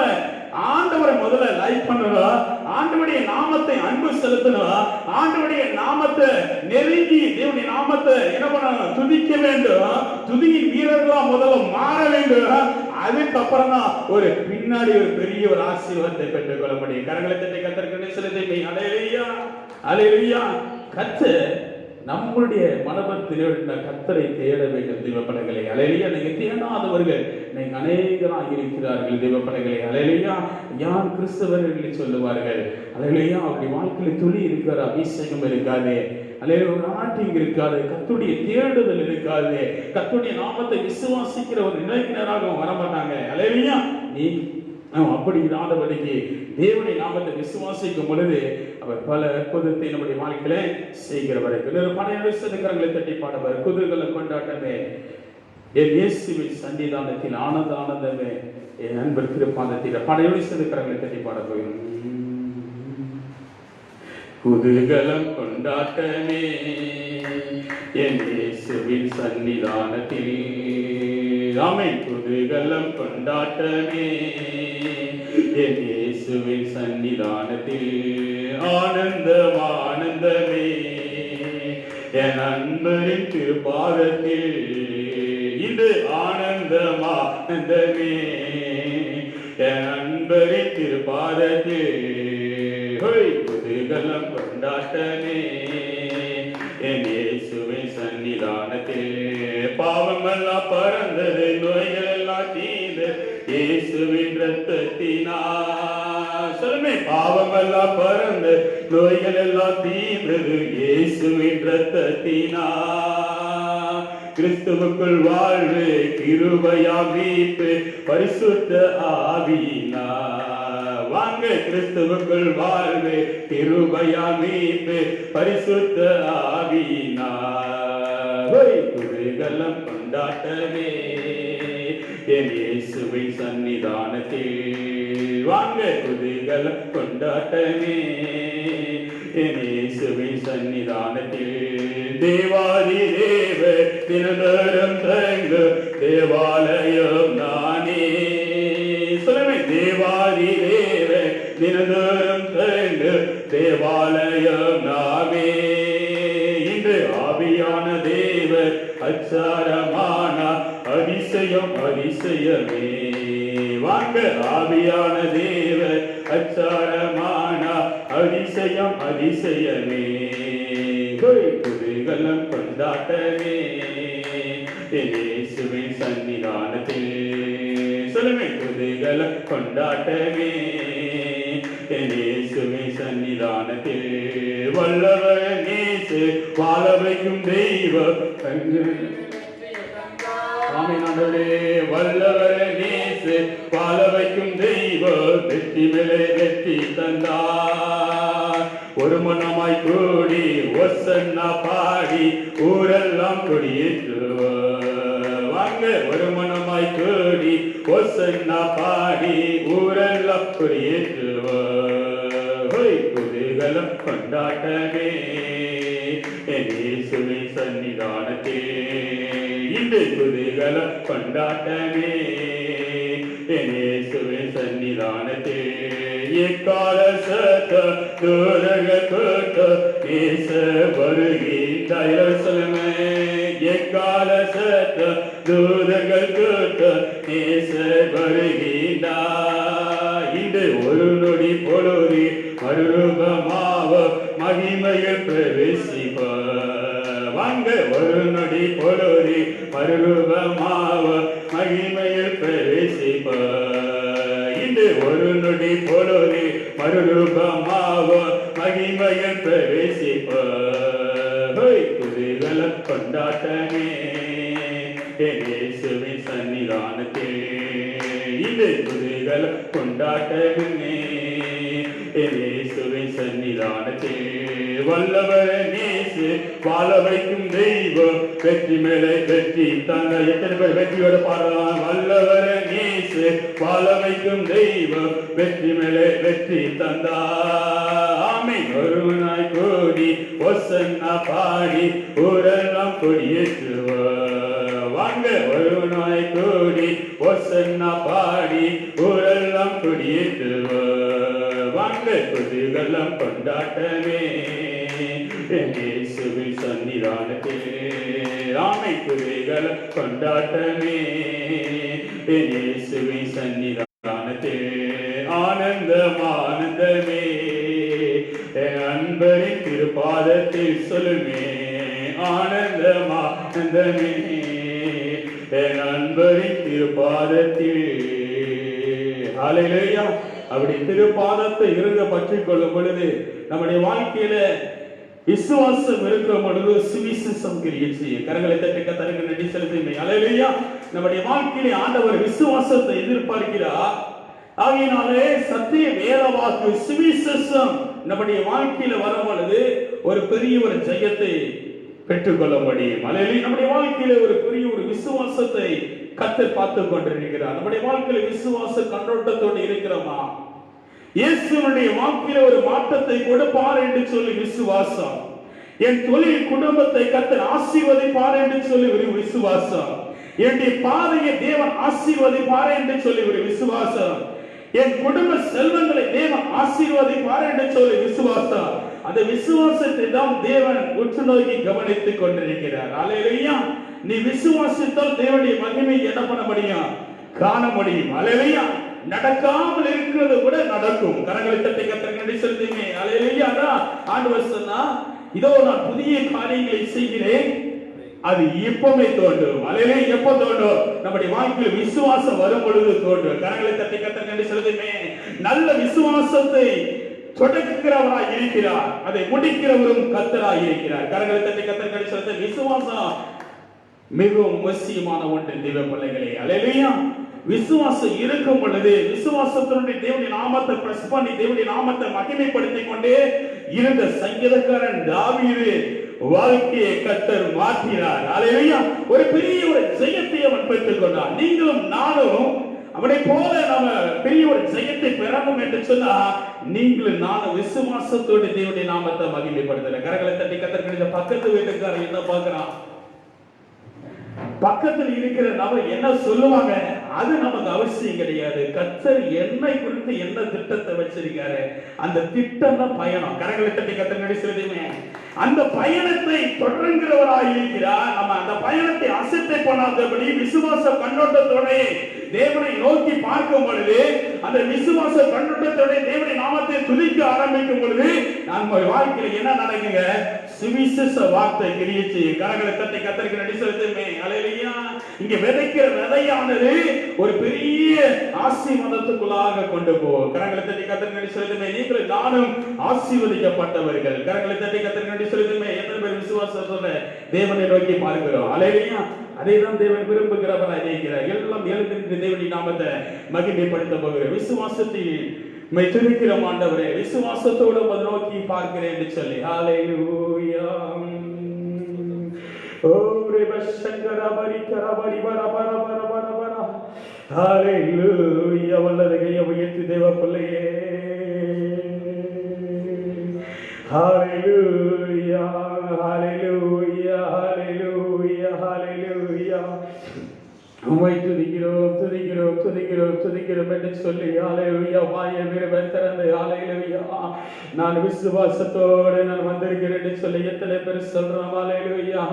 ஆண்டவரை முதல்ல லைக் பண்ணணும், ஆண்டவருடைய நாமத்தை அன்பு செலுத்தணும், ஆண்டவருடைய நாமத்தை நெருங்கி தேவனுடைய நாமத்தை என்ன பண்ணணும், துதிக்க வேண்டும். துதியின் வீரர்களா முதல்ல மாற வேண்டும். அதுக்கப்புறம் தான் ஒரு பின்னாடி ஒரு பெரிய ஒரு ஆசீர்வாதத்தை பெற்றுக் கொள்ள முடியும். கரங்களை தட்டி கர்த்தருக்கு சொல்லுமே. அல்லேலூயா. அல்லேலூயா. கர்த்தர் நம்முடைய மனபத்திலே கர்த்தரை தேட வேண்டும். தேவப்படைகளை அல்லேலூயா. நீங்க தேடாதவர்கள் நீங்க அநேகராக இருக்கிறார்கள். தேவப்படைகளை அல்லேலூயா. யார் கிறிஸ்தவர் என்று சொல்லுவார்கள். அல்லேலூயா. அப்படி வாழ்க்கையில் துளி இருக்கிற அபிஷேகம் இருக்காது. அல்லேலூயா. ஒரு ஆட்டிங் இருக்காது. கர்த்தருடைய தேடுதல் இருக்காது. கர்த்தருடைய நாமத்தை விசுவாசிக்கிற ஒரு நிலையினராக வரமாட்டாங்க. அல்லேலூயா. நீ அப்படி இல்லாதபடிக்கு தேவனுடைய நாமத்தை விசுவாசிக்கும் பொழுது அவர் பல அற்புதத்தை நம்முடைய வாழ்க்கையில செய்கிறவர். 12 கரங்களை தட்டி பாடுவார். குதூகலம் கொண்டாட்டமே என் இயேசுவின் சன்னிதானத்தில் ஆனந்த ஆனந்தமே என் அன்பர் திருப்பாதத்தில் 12 கரங்களை தட்டி பாட போகிறோம். குதூகலம் கொண்டாட்டமே என் இயேசுவின் சன்னிதானத்தில். ஆமென். குதூகலம் கொண்டாட்டமே என் இயேசுவின் சன்னிதானத்தில். ஆனந்தம் ஆனந்தமே என் அன்பரின் திருப்பாதத்தில். இது ஆனந்தம் ஆனந்தமே என் அன்பரின் திருப்பாதத்தில். குதூகலம் கொண்டாட்டமே என் இயேசுவின் சன்னிதானத்தில். பாவமெல்லாம் பறந்தது, நோய்கள் எல்லாம் தீர்ந்தது இயேசுவின் இரத்தத்தினால். சொல்லுமே. பாவமெல்லாம் பறந்து நோய்கள் எல்லாம் தீர்ந்தது இயேசுவின் இரத்தத்தினால். கிறிஸ்துவுக்குள் வாழ்வு கிருபையா மீட்பு பரிசுத்த ஆவியினால். வாங்க. கிறிஸ்துவுக்குள் வாழ்வு கிருபையா மீட்பு பரிசுத்த ஆவியினால். குதூகலம் கொண்டாட்டமே என் இயேசுவின் சன்னிதானத்தில். வாங்க. குதூகலம் கொண்டாட்டமே என் இயேசுவின் சன்னிதானத்தில். தேவாதி தேவ தினந்தோறும் தங்க தேவாலயம் நானே. சொல்லுமே. தேவாதி தேவ தினந்தோறும் தங்க தேவாலயம் நாமே. இன்று ஆவியான தேவ அச்சாரமான அதிசயம் அதிசயமே. வாங்க. ஆவியான தேவ அச்சாரமான அதிசயம் அதிசயமே. குதூகலம் கொண்டாட்டமே என் இயேசுவின் சன்னிதானத்தில். சொல்லுமே. குதூகலம் கொண்டாட்டமே என் இயேசுவின் சன்னிதானத்தில். வல்லவர் நேசு வாழ வைக்கும் தெய்வம். வல்லவர் நேசு வாழ வைக்கும் தெய்வம். வெற்றி மேலே வெற்றி தந்தார். ஒரு மனமாய் கூடி ஒசன்னா பாடி ஊரெல்லாம் கொடியேற்றுவார். வாங்க. ஒரு மனமாய் கூடி ஒசன்னா பாடி ஊரெல்லாம் கொடியேற்றுவார். குதூகலம் குதூகலம் கொண்டாட்டமே என் இயேசுவின் சன்னிதானத்தில். இன்று குதூகலம் கொண்டாட்டமே என் இயேசுவின் சன்னிதானத்தில். எக்கால சத்தம் தூதர்கள் கூட்டம் நேச வருகின்றார். சொல்லுமே, எக்கால சத்தம் தூதர்கள் கூட்டம் நேச வருகின்றார். இன்று ஒரு நொடி பொழுது மறுரூபமாவ மகிமையில் பிரவேசிப்ப. வாங்க, ஒரு நொடி பொழுது மறுரூபமாவ மகிமையில் பிரவேசிப்ப. இன்று ஒரு நொடி பொழுது மறுரூபமாவ மகிமையில் பிரவேசிப்ப. குதூகலம் கொண்டாட்டமே என் இயேசுவின் சன்னிதானத்தில். இது குதூகலம் கொண்டாட்டமே என் இயேசுவின் சன்னிதானத்தில். வல்லவரை நேசு வாழ வைக்கும் தெய்வம் வெற்றி மேலே வெற்றி தந்த. எத்தனை பேர் வெற்றியோட பாடலாம்? வல்லவரை நேசு வாழ வைக்கும் தெய்வம் வெற்றி மேலே வெற்றி தந்தா. ஆமென். ஒருவனாய் கூடி ஒசன்னா பாடி ஊரெல்லாம் கொடியேற்றுவார். வாங்க, ஒருவனாய் கூடி ஒசன்னா பாடி ஊரெல்லாம் கொடியேற்றுவார். வாங்க, குதூகலம் கொண்டாட்டமே என் இயேசுவின் சன்னிதானத்திலே. ஆமென். குதூகலம் கொண்டாட்டமே என் இயேசுவின் சன்னிதானத்திலே. ஆனந்தம் ஆனந்தமே என் அன்பரின் திருப்பாதத்தில். சொல்லுமே, ஆனந்தம் ஆனந்தமே என் அன்பரின் திருப்பாதத்தில். ஹல்லேலூயா. அப்படி திருப்பாதத்தை இருக பற்றிக் கொள்ளும் பொழுது நம்முடைய வாழ்க்கையில விசுவாசம் இருக்கும் பொழுது சுவிசேஷம் கிரியை செய்யும். கரங்களை தட்டி கர்த்தருக்கு நன்றி செலுத்துங்கள். ஹல்லேலூயா. நம்முடைய வாழ்க்கையிலே ஆண்டவர் விசுவாசத்தை எதிர்பார்க்கிறார். ஆகையினாலே சத்திய வேதவாக்கு சுவிசேஷம் நம்முடைய வாழ்க்கையில வரும் பொழுது ஒரு பெரிய ஒரு ஜெயத்தை பெற்றுக்கொள்ள முடியும். ஹல்லேலூயா. நம்முடைய வாழ்க்கையில ஒரு பெரிய ஒரு விசுவாசத்தை கர்த்தர் பார்த்துக் கொண்டிருக்கிறார். நம்முடைய வாழ்க்கையில விசுவாச கண்ணோட்டத்தோடு இருக்கிறோமா? இயேசுனுடைய வாழ்க்கையில ஒரு மாற்றத்தை கொடுப்பார் என்று சொல்லி விசுவாசம். என் தொழில் குடும்பத்தை கர்த்தர் ஆசீர்வதிப்பார் என்று சொல்லி ஒரு விசுவாசம். என்னுடைய பாதையை தேவன் ஆசீர்வதிப்பார் என்று சொல்லி ஒரு விசுவாசம். என் குடும்ப செல்வங்களை தேவன் ஆசீர்வதிப்பார் என்று சொல்லி விசுவாசம். அந்த விசுவாசத்தை தான் தேவன் உற்று நோக்கி கவனித்துக் கொண்டிருக்கிறார். ஹல்லேலூயா. நீ விசுவாசித்தால் தேவனுடைய மகிமை என்ன பண்ண முடியும்? காண முடியும். ஹல்லேலூயா. நடக்காமல் இருக்கிறது கூட நடக்கும். கரங்களை தட்டி கர்த்தருக்கு நன்றி செலுத்துங்க. ஹல்லேலூயா. ஆண்டவர் சொன்னா, இதோ நான் புதிய காரியங்களை செய்கிறேன், அது எப்பவுமே தோன்றும். ஹல்லேலூயா. எப்ப தோன்றும்? நம்முடைய வாழ்க்கையில் விசுவாசம் வரும் பொழுது தோன்றும். கரங்களை தட்டி கர்த்தருக்கு நன்றி செலுத்துங்க. நல்ல விசுவாசத்தை தொடக்கிறவராய் இருக்கிறார், அதை முடிக்கிறவரும் கர்த்தராய் இருக்கிறார். கரங்களை தட்டி கர்த்தருக்கு நன்றி செலுத்த. விசுவாசம் மிகவும் அவசியமான ஒன்று தேவ பிள்ளைகளே. ஹல்லேலூயா. விசுவாசம் இருக்கும் பொழுது விசுவாசத்தினுடைய தேவனுடைய நாமத்தை பிரஸ் பண்ணி தேவனுடைய நாமத்தை மகிமைப்படுத்திக் கொண்டே இருந்த சங்கீதக்காரன் தாவீது வாழ்க்கையை கர்த்தர் மாற்றினார். ஹல்லேலூயா. ஒரு பெரிய ஒரு ஜெயத்தை அவன் பெற்றுக் கொண்டான். நீங்களும் நானும் அவனை போல நாம பெரிய ஒரு ஜெயத்தை பெறணும் என்று சொன்னா, நீங்களும் நானும் விசுவாசத்தோடு தேவனுடைய நாமத்தை மகிமைப்படுத்துற. கரங்களை தட்டி கர்த்தர். பக்கத்து வீட்டுக்காரர் என்ன பார்க்கிறான்? பக்கத்தில் இருக்கிற நபர் என்ன சொல்லுவாங்க அது நமக்கு அவசியம் கிடையாது. கர்த்தர் என்னை குறித்து என்ன திட்டத்தை வச்சிருக்காரு, அந்த திட்டம் தான் பயணம். கரங்களை தட்டி கர்த்தர் நடி சொல்லுமே. அந்த பயணத்தை தொடர்கிறவராய் இருக்கிறார். நம்ம அந்த பயணத்தை அசட்டை பண்ணாதபடி விசுவாச கண்ணோட்டத்தோட தேவனை நோக்கி பார்க்கும் பொழுது, அந்த விசுவாச கண்ணோட்டத்தோட தேவனை நாமத்தை துதிக்க ஆரம்பிக்கும் பொழுது நம்ம வாழ்க்கையில் என்ன நடக்குங்க? சுவிசேஷ வார்த்தை கிரியை செய்யும். கரங்களை தட்டி கர்த்தருக்கு நடி செலுத்துமே. ஹல்லேலூயா. இங்க விதைக்கிற விதையானது ஒரு பெரிய ஆசீர்வாதத்துக்குள்ளாக கொண்டு போகும். கரங்களை தட்டி கர்த்தருக்கு நடி செலுத்துமே. நீங்கள் நானும் ஆசீர்வதிக்கப்பட்டவர்கள். கரங்களை தட்டி கர்த்தருக்கு நடி செலுத்துமே. எத்தனை பேர் விசுவாசத்தோட தேவனை நோக்கி பார்க்கிறோம்? ஹல்லேலூயா. அதைதான் தேவன் விரும்புகிறவராய் இருக்கிறார். எல்லாம் எழுந்திருந்து தேவனுடைய நாமத்தை மகிமைப்படுத்த போகிற விசுவாசத்தில் துதிக்கிற ஆண்டவரே, விசுவாசத்தோடு நோக்கி பார்க்கிறேன் என்று சொல்லி. ஹல்லேலூயா. ஓரே பஷங்கர பரிகர பரிபர பர பர பர பர. ஹல்லேலூயா. வல்லதை கையை உயர்த்தி தேவ பிள்ளையே, ஹalleluya ஹalleluya ஹalleluya ஹalleluya. உம்மை துதிக்கிறோம் துதிக்கிறோம் துதிக்கிறோம் துதிக்கிறோம் என்று சொல்லி ஹalleluya வாயை விரிவாய் திறந்து ஹalleluya நான் விசுவாசத்தோடு நான் வந்திருக்கிறேன் என்று சொல்லி எத்தனை பேர் சொல்றோம். ஹalleluya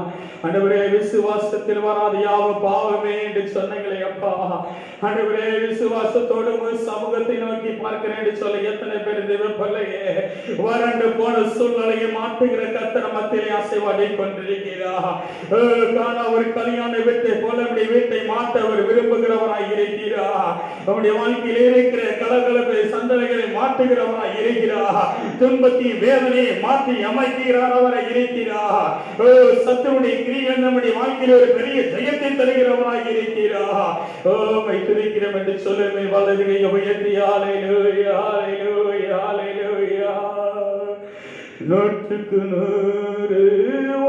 ஆண்டவரே விசுவாசத்தில் வராத யாவும் பாவமே என்று சொன்னீங்களே அப்பா. ஆண்டவரே விசுவாசத்தோடு உம் சமூகத்தை நோக்கி பார்க்கிறேன் என்று சொல்லி எத்தனை பேர் தேவ பிள்ளையே வறண்டு போன சூழ்நிலையை மாற்றுகிற கர்த்தர் மத்தியிலே ஆசீர்வாடி கொண்டிருக்கிறார். காணா ஒரு கல்யாண வீட்டை போல வீட்டை மாற்றவர் விரும்புகிறவராய் இருக்கிறார். அவருடைய வாழ்க்கையில் இருக்கிற கலகலப்பை சந்தனைகளை மாற்றுகிறவராய் இருக்கிறார். துன்பத்தின் வேதனையை மாற்றி அமைக்கிறார் அவரை இருக்கிறார். சத்துருடைய கிரியைகள் நம்முடைய வாழ்க்கையில் ஒரு பெரிய ஜெயத்தை தருகிறவராய் இருக்கிறார். வைத்திருக்கிறோம் என்று சொல்லுமே வலதுகை உயர்த்தி ஹalleluya ஹalleluya ஹalleluya. நூற்றுக்கு நூறு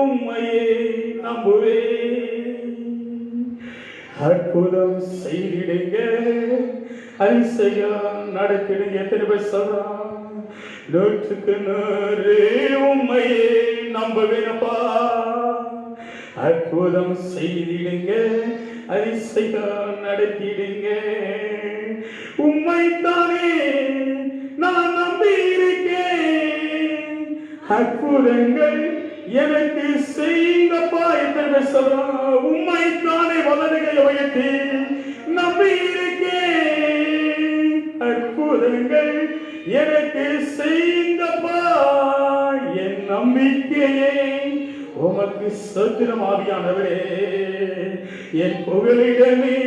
உம்மையே நம்புவேன், அற்புதம் செய்திடுங்க, அதிசயம் நடத்திடுங்க. எத்தனை பேர் சொல்றான்? நூற்றுக்கு நூறு உம்மையே நம்புவேனப்பா, அற்புதம் செய்திடுங்க, அதிசயம் நடத்திடுங்க. உம்மைத்தானே நான் நம்பி இருக்கேன், அற்புதங்கள் எனக்கு செய்யுங்கப்பா. எத்தனை சொல்றான்? உம்மைத்தானே வலதுகை உயர்த்தி நம்பி இருக்கேன், அற்புதங்கள் எனக்கு செய்யுங்கப்பா. என் நம்பிக்கையே உமக்கு ஸ்தோத்திரம் ஆவியானவரே, என் புகலிடமே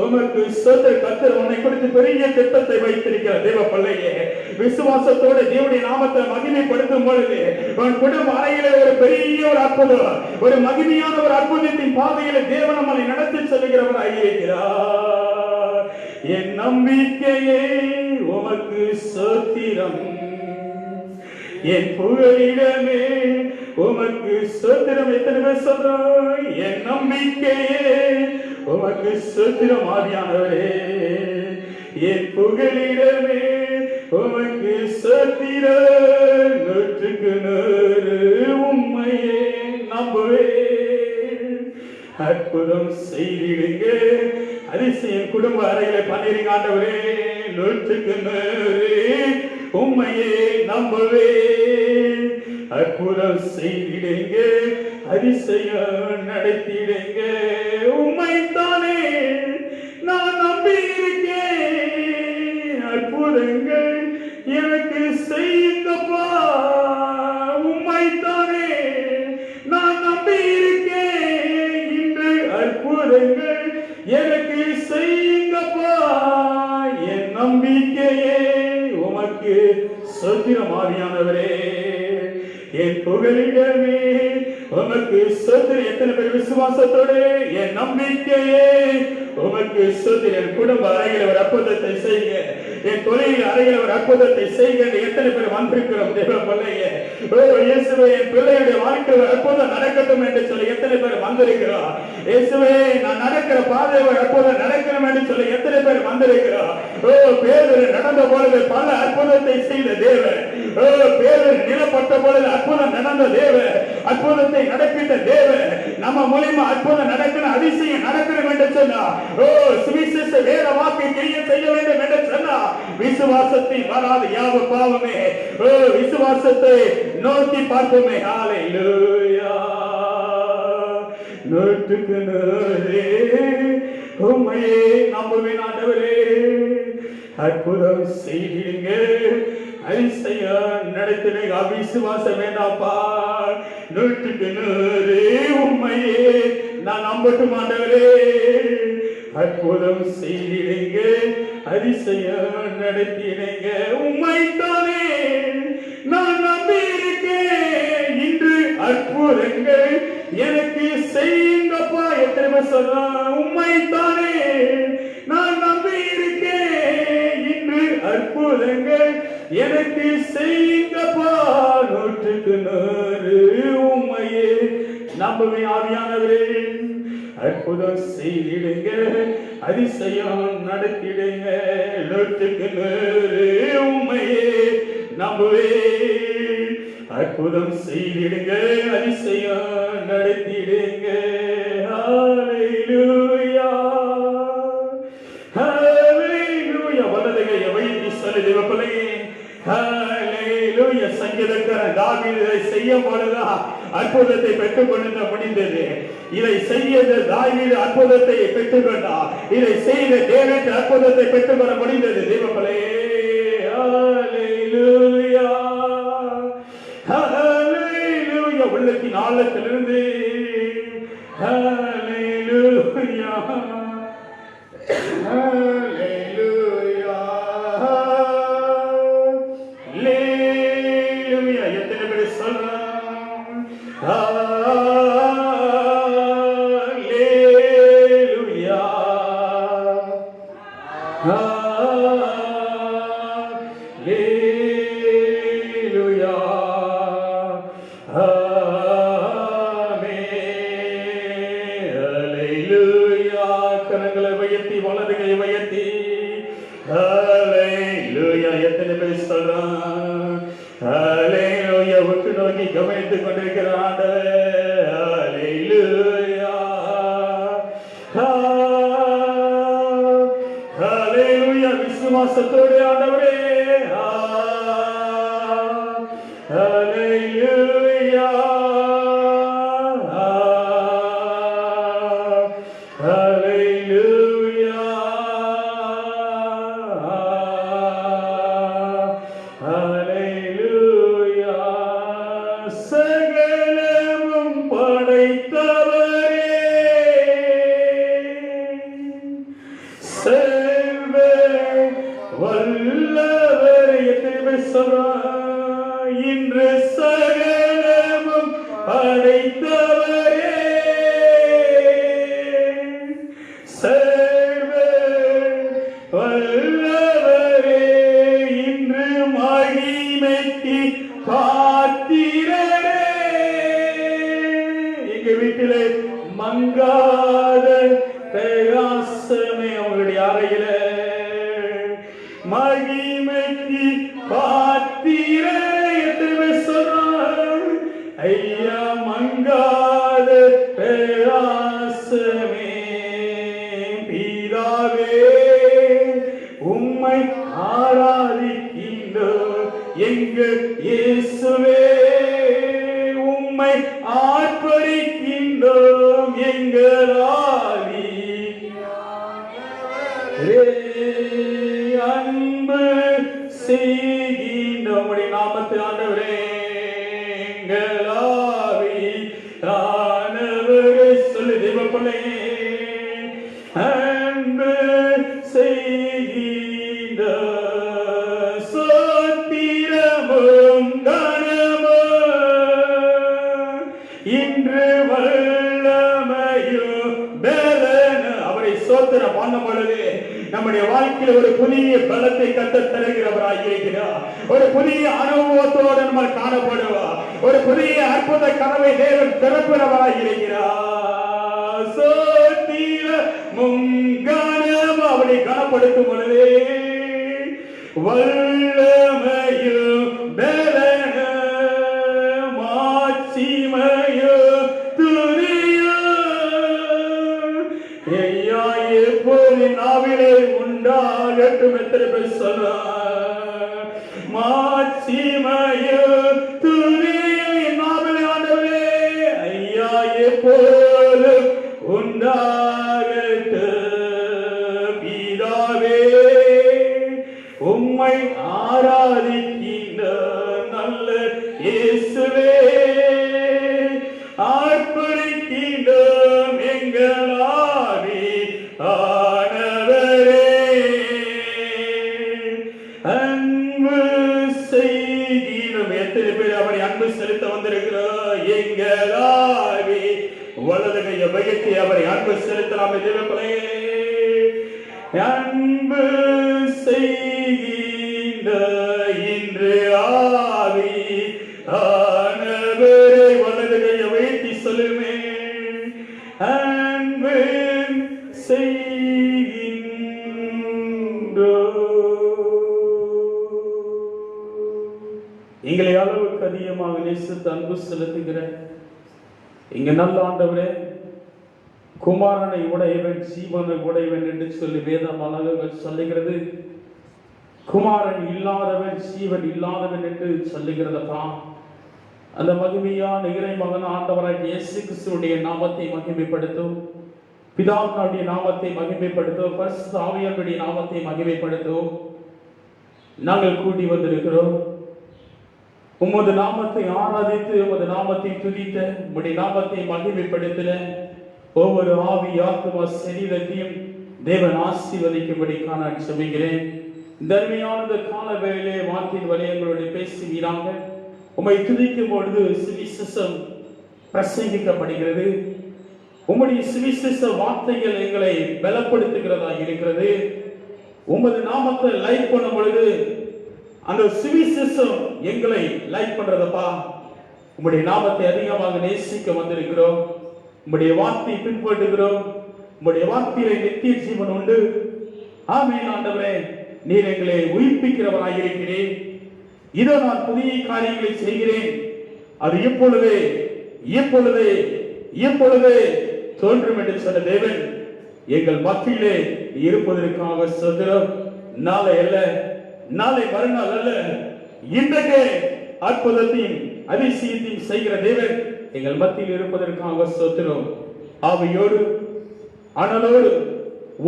உமக்கு ஸ்தோத்திரம். கர்த்தர் உன்னை குறித்து பெரிய திட்டத்தை வைத்திருக்கிற தேவ பிள்ளையே, விசுவாசத்தோடு தேவனுடைய நாமத்தை மகிமைப்படுத்தும் பொழுது உன் குடும்ப அறையிலே ஒரு பெரிய ஒரு அற்புதம், ஒரு மகிமையான ஒரு அற்புதத்தின் பாதையில தேவன் நம்மை நடத்தி செல்கிறவராய் இருக்கிறார். என் நம்பிக்கையே உமக்கு ஸ்தோத்திரம், என் புகலிடமே உமக்கு ஸ்தோத்திரம். எத்தனை பேர் சொல்றாய்? என் நம்பிக்கையே உமக்கு ஸ்தோத்திரம் ஆவியானவரே, என் புகலிடமே உமக்கு ஸ்தோத்திரம். நூற்றுக்கு நூறு உம்மையே நம்புவேன், அற்புதம் செய்திடுங்க, அதிசயம் குடும்ப அறையில பண்ணிருங்க ஆண்டவரே. நூற்றுக்கு நூறு உம்மையே நம்புவேன், அற்புதம் செய்திடுங்க, அதிசயம் நடத்திடுங்க. உம்மைத்தானே நான் நம்பி இருக்கேன், அற்புதங்கள் எனக்கு செய்யுங்கப்பா. உம்மைத்தானே நான் நம்பி இருக்கேன், இன்று அற்புதங்கள் எனக்கு செய்யுங்கப்பா. என் நம்பிக்கையே உமக்கு ஸ்தோத்திரம் ஆவியானவரே, என் புகலிடமே உமக்கு ஸ்தோத்திரம். எத்தனை பேர் விசுவாசத்தோடு என் நம்பிக்கையே உமக்கு ஸ்தோத்திரம். என் குடும்ப அறையில் ஒரு அற்புதத்தை செய்க, என் தொழில் அறையில் ஒரு அற்புதத்தை செய்க. எத்தனை பேர் வந்திருக்கிறோம் தேவ பிள்ளையே? இயேசுவே என் பிள்ளையுடைய வாழ்க்கை ஒரு அற்புதம் நடக்கட்டும் என்று சொல்லி எத்தனை பேர் வந்திருக்கிறோம்? இயேசுவே நான் நடக்கிற பாதை ஒரு அற்புதம் நடக்கணும் என்று சொல்லி எத்தனை பேர் வந்திருக்கிறோம்? பேதுரு நடந்த பொழுது பல அற்புதத்தை செய்த தேவன், பேதுரு நிலப்பட்ட பொழுது அற்புதம் நடந்த தேவன், அற்புதத்தை நடக்கின்ற தேவன், நம்ம மூலியமா அற்புதம் நடக்கணும், அதிசயம் நடக்கணும் என்று சொன்னா, சுவிசேஷ வேத வாக்கை செய்ய வேண்டும் என்று சொன்னா, விசுவாசத்தில் வராது யாவ பாவமே. விசுவாசத்தை நோக்கி பார்ப்போமே. ஹalleluya. நூற்றுக்கு நூறு உம்மையே நம்புவேன் ஆண்டவரே, அற்புதம் செய்திடுங்க, அதிசயம் நடத்திடுங்க. அவிசுவாசம் வேண்டாப்பா. நூற்றுக்கு நூறு உம்மையே நான் நம்பட்டும் ஆண்டவரே, அற்புதம் செய்திடுங்க, அதிசயம் நடத்திடுங்க. உம்மைத்தானே நான் நம்பி இருக்கேன், இன்று அற்புதங்கள் எனக்கு செய்யுங்கப்பா. எத்தனை சொல்றான்? உம்மைத்தானே நான் நம்பி இருக்கேன், இன்று அற்புதங்கள் எனக்கு செய்யுங்கப்பா. நூற்றுக்கு நூறு உம்மையே நம்புவேன் ஆவியானவரே, அற்புதம் செய்திடுங்க, அதிசயம் நடத்திடுங்க. நூற்றுக்கு நூறு உம்மையே நம்புவேன், அற்புதம் செய்திடுங்க, அதிசயம் நடத்திடுங்க. ஹalleluya ஹalleluya. வலது கையை வைத்து சொல்லி தேவப்பிள்ளையே ஹalleluya. சங்கீதக்காரன் தாவீது இதை செய்யும் பொழுதுதான் அற்புதத்தை பெற்றுக் கொள்ள முடிந்தது. இதை செய்த தாவீது அற்புதத்தை பெற்றுக் கொண்டார். இதை செய்த டேவிட் அற்புதத்தை பெற்றுக் கொள்ள முடிந்தது. தேவப்பிள்ளையே ஹalleluya ஹalleluya. உள்ளத்தின் ஆழத்திலிருந்து ஹalleluya ஹalleluya ஹalleluya. எத்தனை பேர் சொல்லலாம் ஹalleluya ஹalleluya ஹalleluya. கரங்களை உயர்த்தி வலது கையை உயர்த்தி ஹalleluya. எத்தனை பேர் சொல்றான் ஹalleluya. உற்று நோக்கி கவனித்துக் கொண்டிருக்கிற ஆண்டவரே ஹalleluya ஹalleluya. விசுவாசத்தோடு ஆண்டவரே ஹalleluya ஹalleluya ஹalleluya. சகலமும் படைத்தவரே சர்வ வல்லவரே. எத்தனை சொல்றாய் இன்று சகலமும் படைத்தவரே சர்வ வல்லவரே. இன்று மகிமைக்கு பாத்திரரே. எங்க வீட்டிலே மங்காத பிரகாசமே அவங்களுடைய அறையில மகிமைக்கு பாத்திரரே. எத்தனை சொல்றார் ஐயா மங்காத பிரகாசமே. பிதாவே உம்மை ஆராதிக்கின்றோம் எங்கள் இயேசுவே. உம்மை ஆர்ப்பரிக்கின்றோம் எங்கள் ஆவி. அன்பு செய்கின்றோம் உம்முடைய நாமத்தில் ஆண்டவரே எங்கள் ஆவி ஆனவரே. சொல்லு தேவப்பிள்ளையே அன்பு செய்கின்ற சோத்திரமும் கனமும் இன்று வல்லமையும் பலன. அவரை சோத்திரம் பண்ணும் பொழுது நம்முடைய வாழ்க்கையில் ஒரு புதிய பலத்தை கத்த தருகிறவராய் இருக்கிறார். ஒரு புதிய அனுபவத்தோடு நம்ம காணப்படுவார். ஒரு புதிய அற்புத கனவை தேவன் திறப்புறவராய் இருக்கிறார். சோத்திரமும் கனமும் அவரை கனப்படுத்தும் பொழுதே வல்லமையும் பலனும் மாட்சிமையும் துதியும் ஐயா எப்போது நாவிலே உண்டாகட்டும். எத்தனை பேர் சொல்றார் மாட்சிமையும் துதியும் நாவிலே ஆண்டவரே ஐயா எப்போது உண்டாகட்டும். பிதாவே உம்மை ஆராதிக்கின்ற நல்ல இயேசுவே ஆர்ப்பரிக்கின்றோம் எங்கள் ஆவி ஆனவரே. அன்பு செய்கின்றோம். எத்தனை பேர் அவரை அன்பு செலுத்த வந்திருக்கிறோம் எங்கள் ஆவி. வலது கையை வைத்து அவரை அன்பு செலுத்தலாம். தேவப்பிள்ளையே அன்பு செய்கின்ற இன்று ஆவி ஆனவரே. வலது கையை வைத்து சொல்லுமே அன்பு செய்கின்றோ. எங்களை அளவுக்கு அதிகமாக அதிகமாக நேசித்து அன்பு செலுத்துகிற இங்க நல்ல ஆண்டவரே, குமாரனை உடையவன் ஜீவனை உடையவன் என்று சொல்லி வேதமானவர்கள் சொல்லுகிறது. குமாரன் இல்லாதவன் ஜீவன் இல்லாதவன் என்று சொல்லுகிறதப்பா. அந்த மகிமையான இறை மகன் ஆண்டவராக இயேசு கிறிஸ்துவுடைய நாமத்தை மகிமைப்படுத்தும், பிதாவினுடைய நாமத்தை மகிமைப்படுத்தும், பரிசுத்த ஆவியானவருடைய நாமத்தை மகிமைப்படுத்தும். நாங்கள் கூடி வந்திருக்கிறோம். உமது நாமத்தை ஆராதித்து உமது நாமத்தை துதித்த உம்முடைய நாமத்தை மகிமைப்படுத்தின ஒவ்வொரு ஆவி ஆத்மா சரீரத்தையும் தேவன் ஆசீர்வதிக்கும்படி நான் சொல்கிறேன். தர்மையானது கால வேளையிலே வார்த்தையின் வழியங்களோடு பேசுவீராக. உம்மை துதிக்கும் பொழுது சுவிசேஷம் பிரசங்கிக்கப்படுகிறது. உம்முடைய சுவிசேஷ வார்த்தைகள் எங்களை பலப்படுத்துகிறதா இருக்கிறது. உமது நாமத்தை லைக் பண்ணும் பொழுது அந்த சுவிசேஷம் எங்களை லைக் பண்றதப்பா. உம்முடைய நாமத்தை அதிகமாக நேசிக்க வந்திருக்கிறோம். உம்முடைய வார்த்தையை பின்பற்றுகிறோம். உம்முடைய வார்த்தையிலே நித்திய ஜீவன் உண்டு. ஆமென். ஆண்டவரே, நீர் எங்களை உயிர்ப்பிக்கிறவராயிருக்கிறேன். இதோ நான் புதிய காரியங்களை செய்கிறேன், அது இப்பொழுதே இப்பொழுதே இப்பொழுதே தோன்றும் என்று சொன்ன தேவன் எங்கள் மத்தியிலே இருப்பதற்காக சொல்கிறோம். நாளை அல்ல, நாளை மறுநாள் அல்ல, இன்றைக்கே அற்புதத்தையும் அதிசயத்தையும் செய்கிற தேவன் எங்கள் மத்தியில் இருப்பதற்காக சொல்கிறோம். ஆவியோடு அனலோடு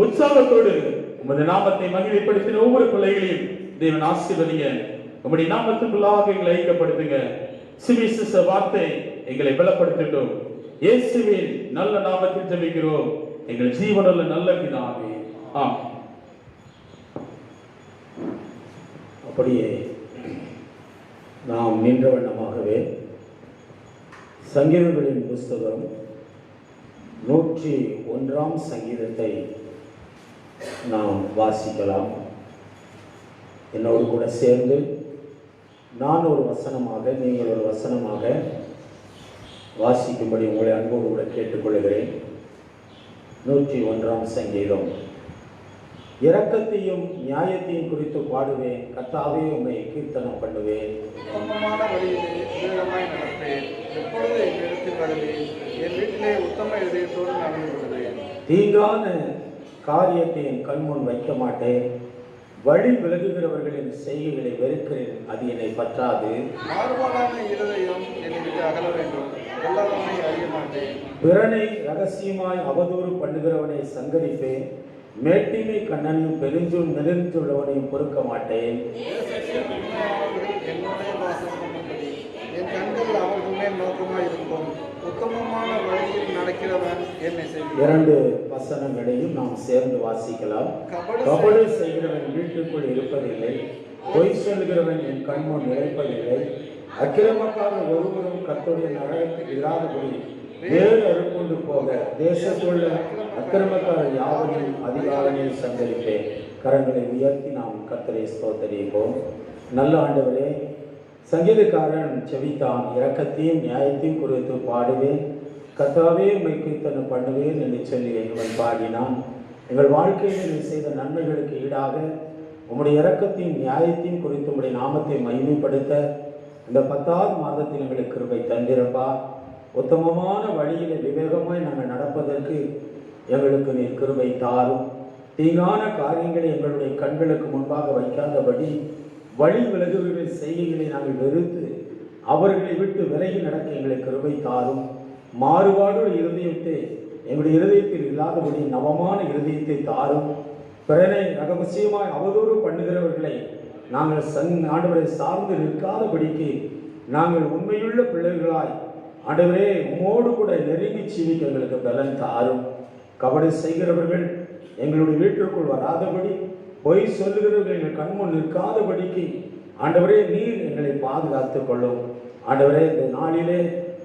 உற்சாகத்தோடு உமது நாமத்தை மகிமைப்படுத்தின ஒவ்வொரு பிள்ளைகளையும் தேவன் ஆசீர்வதிங்க. உம்முடைய நாமத்துக்குள்ளாக எங்களை ஐக்கியப்படுத்துங்க. சுவிசேஷ வார்த்தை எங்களை பலப்படுத்தட்டும். இயேசுவின் நல்ல நாமத்தில் ஜெபிக்கிறோம் எங்கள் ஜீவனுள்ள நல்ல பிதாவே. ஆமென். அப்படியே நாம் நின்ற வண்ணமாகவே சங்கீதங்களின் புஸ்தகம் 101 சங்கீதத்தை நாம் வாசிக்கலாம். என்னோடு கூட சேர்ந்து நான் ஒரு வசனமாக நீங்கள் ஒரு வசனமாக வாசிக்கும்படி உங்களை அன்போடு கூட கேட்டுக்கொள்கிறேன். 101 சங்கீதம். இரக்கத்தையும் நியாயத்தையும் குறித்து பாடுவேன், கர்த்தாவே உம்மை கீர்த்தனம் பண்ணுவேன். உத்தமமான வழியிலே விவேகமாய் நடப்பேன், எப்பொழுது என் இடத்தில் வருவேன், என் வீட்டிலே உத்தம இதயத்தோடு நடந்து கொள்வேன். தீங்கான காரியத்தை என் கண்முன் வைக்க மாட்டேன், வழி விலகுகிறவர்களின் செய்கைகளை வெறுக்கிறேன், அது என்னை பற்றாது. மாறுபாடான இருதயம் என்னை விட்டு அகல வேண்டும், எல்லாருமே அறிய மாட்டேன். பிறனை ரகசியமாய் அவதூறு பண்ணுகிறவனை சங்கரிப்பேன், மேட்டிமை கண்ணனையும் நெருஞ்சுள்ளவனையும் பொறுக்க மாட்டேன். என்னுடைய வாசம் பண்ணும்படி என் கண்கள் அவர்கள் மேல் நோக்கமாய் இருக்கும், உத்தமமான வழியில் நடக்கிறவன் என்னை செய்வான். 2 வசனங்களையும் நாம் சேர்ந்து வாசிக்கலாம். கபடு செய்கிறவன் வீட்டுக்குள் இருப்பதில்லை, பொய் சொல்கிறவன் என் கண்முன் நிலைப்பதில்லை, அக்கிரமக்காரர் ஒருவரும் கர்த்தருடைய நரகத்துக்கு இராதபடி வேறு அறுப்புண்டு போக தேசத்துள்ள அக்கிரமக்காரர் யாவரையும் அதிகாரமே சந்தரிப்பேன். கரங்களை உயர்த்தி நாம் கர்த்தரை ஸ்தோத்தரிப்போம். நல்ல ஆண்டவரே, சங்கீதக்காரன் செவித்தான், இரக்கத்தையும் நியாயத்தையும் குறித்து பாடுவேன், கர்த்தாவே உம்மை கீர்த்தனம் பண்ணுவேன் என்று சொல்லி அவன் பாடினான். எங்கள் வாழ்க்கையில் நீ செய்த நன்மைகளுக்கு ஈடாக உம்முடைய இரக்கத்தையும் நியாயத்தையும் குறித்து உம்முடைய நாமத்தை மகிமைப்படுத்த இந்த 10வது மாதத்தில் எங்களுக்கு கிருபை தந்திரப்பா. உத்தமமான வழியிலே விவேகமாய் நாங்கள் நடப்பதற்கு எங்களுக்கு நீர் கிருபை தாரும். தீங்கான காரியங்களை எங்களுடைய கண்களுக்கு முன்பாக வைக்காதபடி வழி விலகுகிற செய்கைகளை நாங்கள் வெறுத்து அவர்களை விட்டு விலகி நடக்க எங்களுக்கு கிருபை தாரும். மாறுபாடு இருதயத்தை எங்களுடைய இருதயத்தில் இல்லாதபடி நவமான இருதயத்தை தாரும். பிறனை ரகசியமாய் அவதூறு பண்ணுகிறவர்களை நாங்கள் ஆண்டவரை சார்ந்து நிற்காதபடிக்கு நாங்கள் உண்மையுள்ள பிள்ளைகளாய் ஆண்டவரே உம்மோடு கூட நெருங்கி ஜீவிக்க எங்களுக்கு பலன் தாரும். கபடு செய்கிறவர்கள் எங்களுடைய வீட்டிற்குள் வராதபடி, பொய் சொல்லுகிறவர்கள் எங்கள் கண்முன் நிற்காதபடிக்கு ஆண்டவரே நீர் எங்களை பாதுகாத்துக் கொள்ளும். ஆண்டவரே, இந்த நாளிலே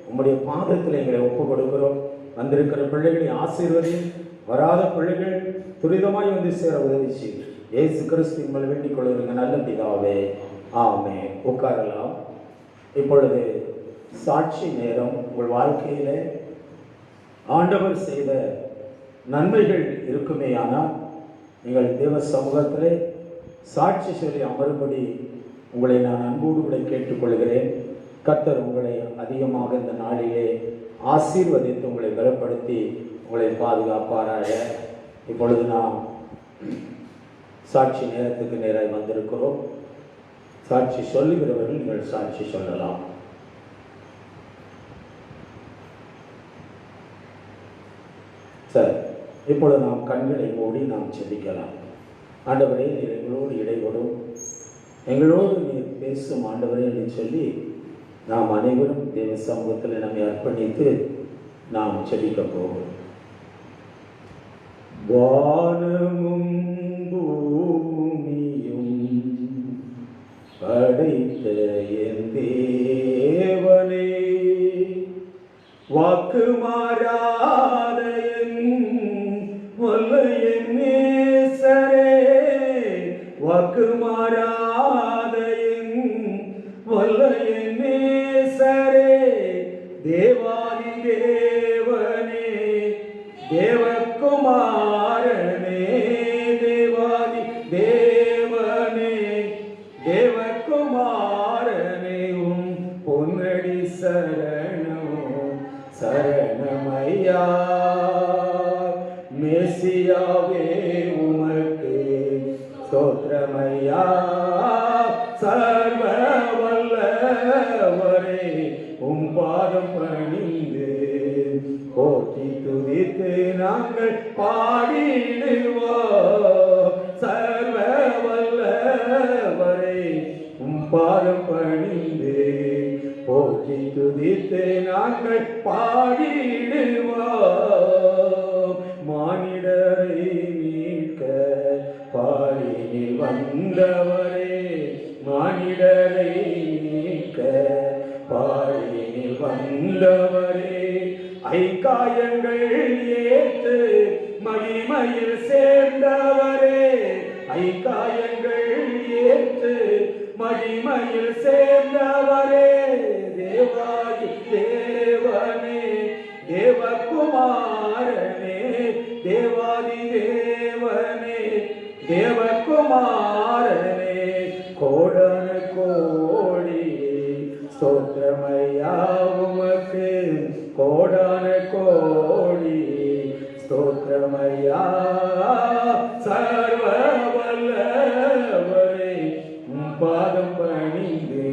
உம்முடைய பாதத்தில் எங்களை ஒப்புக் கொடுக்கிறோம். வந்திருக்கிற பிள்ளைகளை ஆசீர்வதியும், வராத பிள்ளைகள் துரிதமாய் வந்து சேர உதவி செய்யும். இயேசு கிறிஸ்துவின் மேல் வேண்டிக் கொள்ளுங்க நல்ல பிதாவே, ஆமென். உட்காரலாம். இப்பொழுது சாட்சி நேரம். உங்கள் வாழ்க்கையில ஆண்டவர் செய்த நன்மைகள் இருக்குமே ஆனால் நீங்கள் தேவ சமூகத்திலே சாட்சி சொல்லி அமரும்படி உங்களை நான் அன்போடு கூட கேட்டுக்கொள்கிறேன். கர்த்தர் உங்களை அதிகமாக இந்த நாளிலே ஆசீர்வதித்து உங்களை பலப்படுத்தி உங்களை பாதுகாப்பாராக. இப்பொழுது நாம் சாட்சி நேரத்துக்கு நேராக வந்திருக்கிறோம். சாட்சி சொல்லுகிறவர்கள் நீங்கள் சாட்சி சொல்லலாம். சரி, இப்பொழுது நாம் கண்களை மூடி நாம் செபிக்கலாம். ஆண்டவரே, நீர் எங்களோடு இடைபடும், எங்களோடு நீர் பேசும் ஆண்டவரே என்று சொல்லி நாம் அனைவரும் தேவ சமூகத்தில் நம்மை அர்ப்பணித்து நாம் செபிக்க போகிறோம். வானமும் பூமியும் படைத்த என் தேவனே, வாக்கு மாறாத என் வல்ல என் நேசரே, வாக்கு மாறாத என் வல்ல என் நேசரே, தேவாதி தேவனே, தேவகுமாரனே, தேவாதி தேவனே, தேவகுமாரனே, உம் பொன்னடி சரணம் சரணமையா. மேசியாவே உமக்கு ஸ்தோத்திரமையா. சர்வ வல்லவரே, உம் பாதம் பணிந்து போற்றி துதித்து நாங்கள் பாடிடுவோம். சர்வ வல்லவரே, உம் பாதம் பணிந்து போற்றி துதித்து நாங்கள் பாடிடுவோம். மானிடரை மீட்க பாரினில் வந்தவரே, மானிடரை மீட்க பாரினில் வந்தவரே, ஐக்காயங்கள் ஏற்று மகிமையில் சேர்ந்தவரே, ஐக்காயங்கள் ஏற்று மகிமையில் சேர்ந்தவரே, தேவாதி தேவனே, தேவகுமாரனே, தேவாதி தேவனே, தேவகுமாரனே, கோடான கோடி ஸ்தோத்திரமையா உமக்கு, கோடான கோடி ஸ்தோத்திரமையா. சர்வ வல்லவரே, உம் பாதம் பணிந்து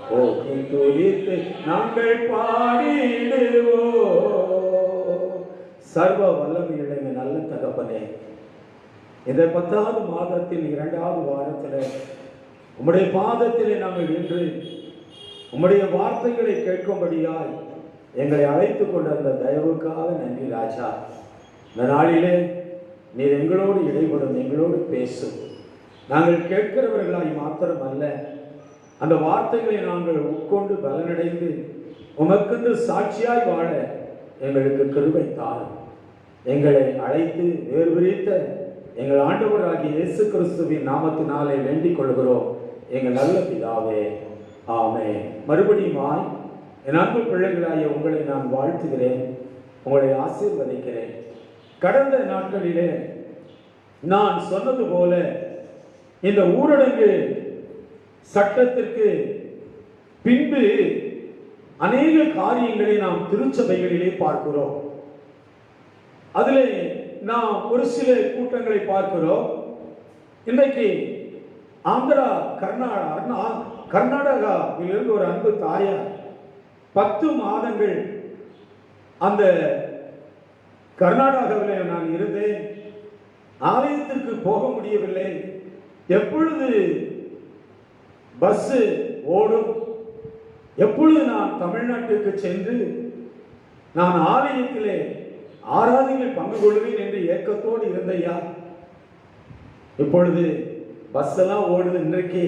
போற்றி துதித்து நாங்கள் பாடிடுவோம். சர்வ வல்லமையுடைய நல்ல தகப்பனே, இந்த 10வது மாதத்தின் 2வது வாரத்தில் உம்முடைய பாதத்திலே நாங்கள் நின்று உம்முடைய வார்த்தைகளை கேட்கும்படியாய் எங்களை அழைத்துக் கொண்ட அந்த தயவுக்காக நன்றி ராஜா. இந்த நாளிலே நீர் எங்களோடு இடைபடும், எங்களோடு பேசும். நாங்கள் கேட்கிறவர்களாய் மாத்திரம் அல்ல, அந்த வார்த்தைகளை நாங்கள் உட்கொண்டு பலனடைந்து உமக்கென்று சாட்சியாய் வாழ எங்களுக்கு கிருபை தாரும். எங்களை அழைத்து வேறு பிரித்த எங்கள் ஆண்டவராகிய இயேசு கிறிஸ்துவின் நாமத்தினாலே வேண்டிக் கொள்கிறோம் எங்கள் நல்ல பிதாவே, ஆமென். மறுபடியுமாய் என் அன்பு பிள்ளைகளாகிய உங்களை நான் வாழ்த்துகிறேன், உங்களை ஆசீர்வதிக்கிறேன். கடந்த நாட்களிலே நான் சொன்னது போல இந்த ஊரடங்கு சட்டத்திற்கு பின்பு அநேக காரியங்களை நாம் திருச்சபைகளிலே பார்க்கிறோம். அதிலே நாம் ஒரு சில கூட்டங்களை பார்க்கிறோம். இன்றைக்கு ஆந்திரா, கர்நாடகாவிலிருந்து ஒரு அன்பு தாயார் 10 மாதங்கள் அந்த கர்நாடகாவில் நான் இருந்தேன், ஆலயத்திற்கு போக முடியவில்லை. எப்பொழுது பஸ் ஓடும், எப்பொழுது நான் தமிழ்நாட்டுக்கு சென்று நான் ஆலயத்திலே ஆராதனையில் பங்கு கொள்வேன் என்று ஏக்கத்தோடு இருந்தையா. இப்பொழுது பஸ் எல்லாம் ஓடுது. இன்றைக்கு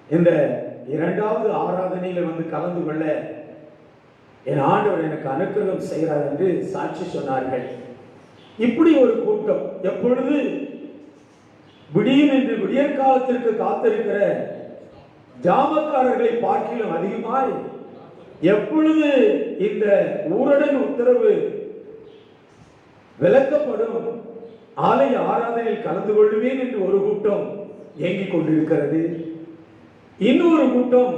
இந்த 2வது ஆராதனையில் வந்து கலந்து கொள்ள என் ஆண்டவர் எனக்கு அனுக்கிரகம் செய்கிறார் என்று சாட்சி சொன்னார்கள். இப்படி ஒரு கூட்டம் எப்பொழுது விடியும் என்று விடியற் காலத்திற்கு காத்திருக்கிற ஜாமக்காரர்களை பார்க்கிலும் அதிகமாய் எப்பொழுது இந்த ஊரடங்கு உத்தரவு விலக்கப்படும் ஆலய ஆராதனையில் கலந்து கொள்வேன் என்று ஒரு கூட்டம் ஏங்கிக் கொண்டிருக்கிறது. இன்னொரு கூட்டம்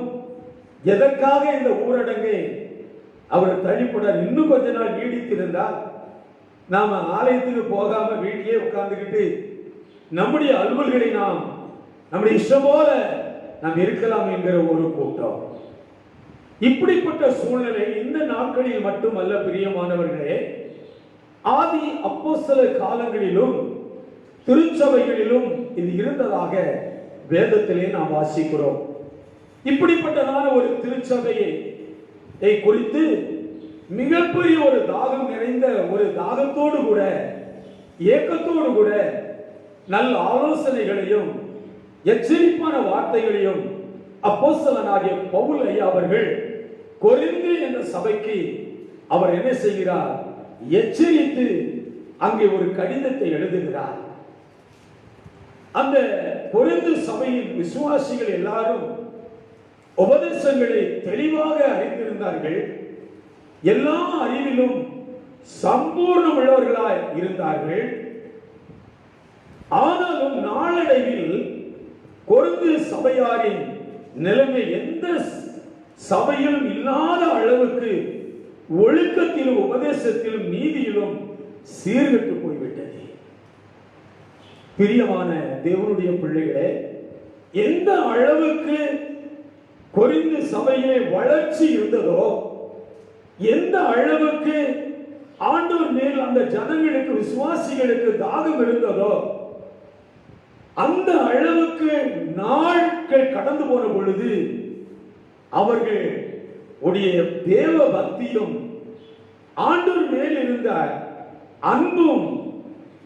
எதற்காக இந்த ஊரடங்கை அவர் தள்ளிப்படார்? இன்னும் கொஞ்ச நாள் நீடித்திருந்தால் நாம ஆலயத்துக்கு போகாம வீட்டிலே உட்கார்ந்துக்கிட்டு நம்முடைய அலுவல்களை நாம் நம்முடைய இஷ்டம் போல நாம் இருக்கலாம் என்கிற ஒரு கூட்டம். இப்படிப்பட்ட சூழ்நிலை இந்த நாட்களில் மட்டுமல்ல பிரியமானவர்களே, ஆதி அப்போஸ்தலர் காலங்களிலும் திருச்சபைகளிலும் இது இருந்ததாக வேதத்திலே நாம் வாசிக்கிறோம். இப்படிப்பட்டதான ஒரு திருச்சபையை குறித்து மிகப்பெரிய ஒரு தாகம் நிறைந்த ஒரு தாகத்தோடு கூட ஏக்கத்தோடு கூட நல்ல ஆலோசனைகளையும் எச்சரிப்பான வார்த்தைகளையும் அப்போஸ்தலனாகிய பவுல் ஐயா அவர்கள் கொரிந்து என்ற சபைக்கு அவர் என்ன செய்கிறார்? எச்சரித்து அங்கே ஒரு கடிதத்தை எழுதுகிறார். அந்த கொரிந்து சபையின் விசுவாசிகள் எல்லாரும் உபதேசங்களை தெளிவாக அறிந்திருந்தார்கள். எல்லா அறிவிலும் சம்பூர்ணம் உள்ளவர்களாய் இருந்தார்கள். ஆனாலும் நாளடைவில் கொரிந்து சபையாரின் நிலைமை எந்த சபையிலும் இல்லாத அளவுக்கு ஒழுக்கத்திலும் உபதேசத்திலும் நீதியிலும் சீர்கெட்டு போய்விட்டது. பிரியமான தேவனுடைய பிள்ளைகளே, எந்த அளவுக்கு கொரிந்து சபையிலே வளர்ச்சி இருந்ததோ, எந்த அளவுக்கு ஆண்டவர் மேல் அந்த ஜனங்களுக்கு விசுவாசிகளுக்கு தாகம் இருந்ததோ, அந்த அளவுக்கு நாட்கள் கடந்து போன பொழுது அவர்கள் உடைய தேவ பக்தியும் ஆண்டவர் மேல் இருந்த அன்பும்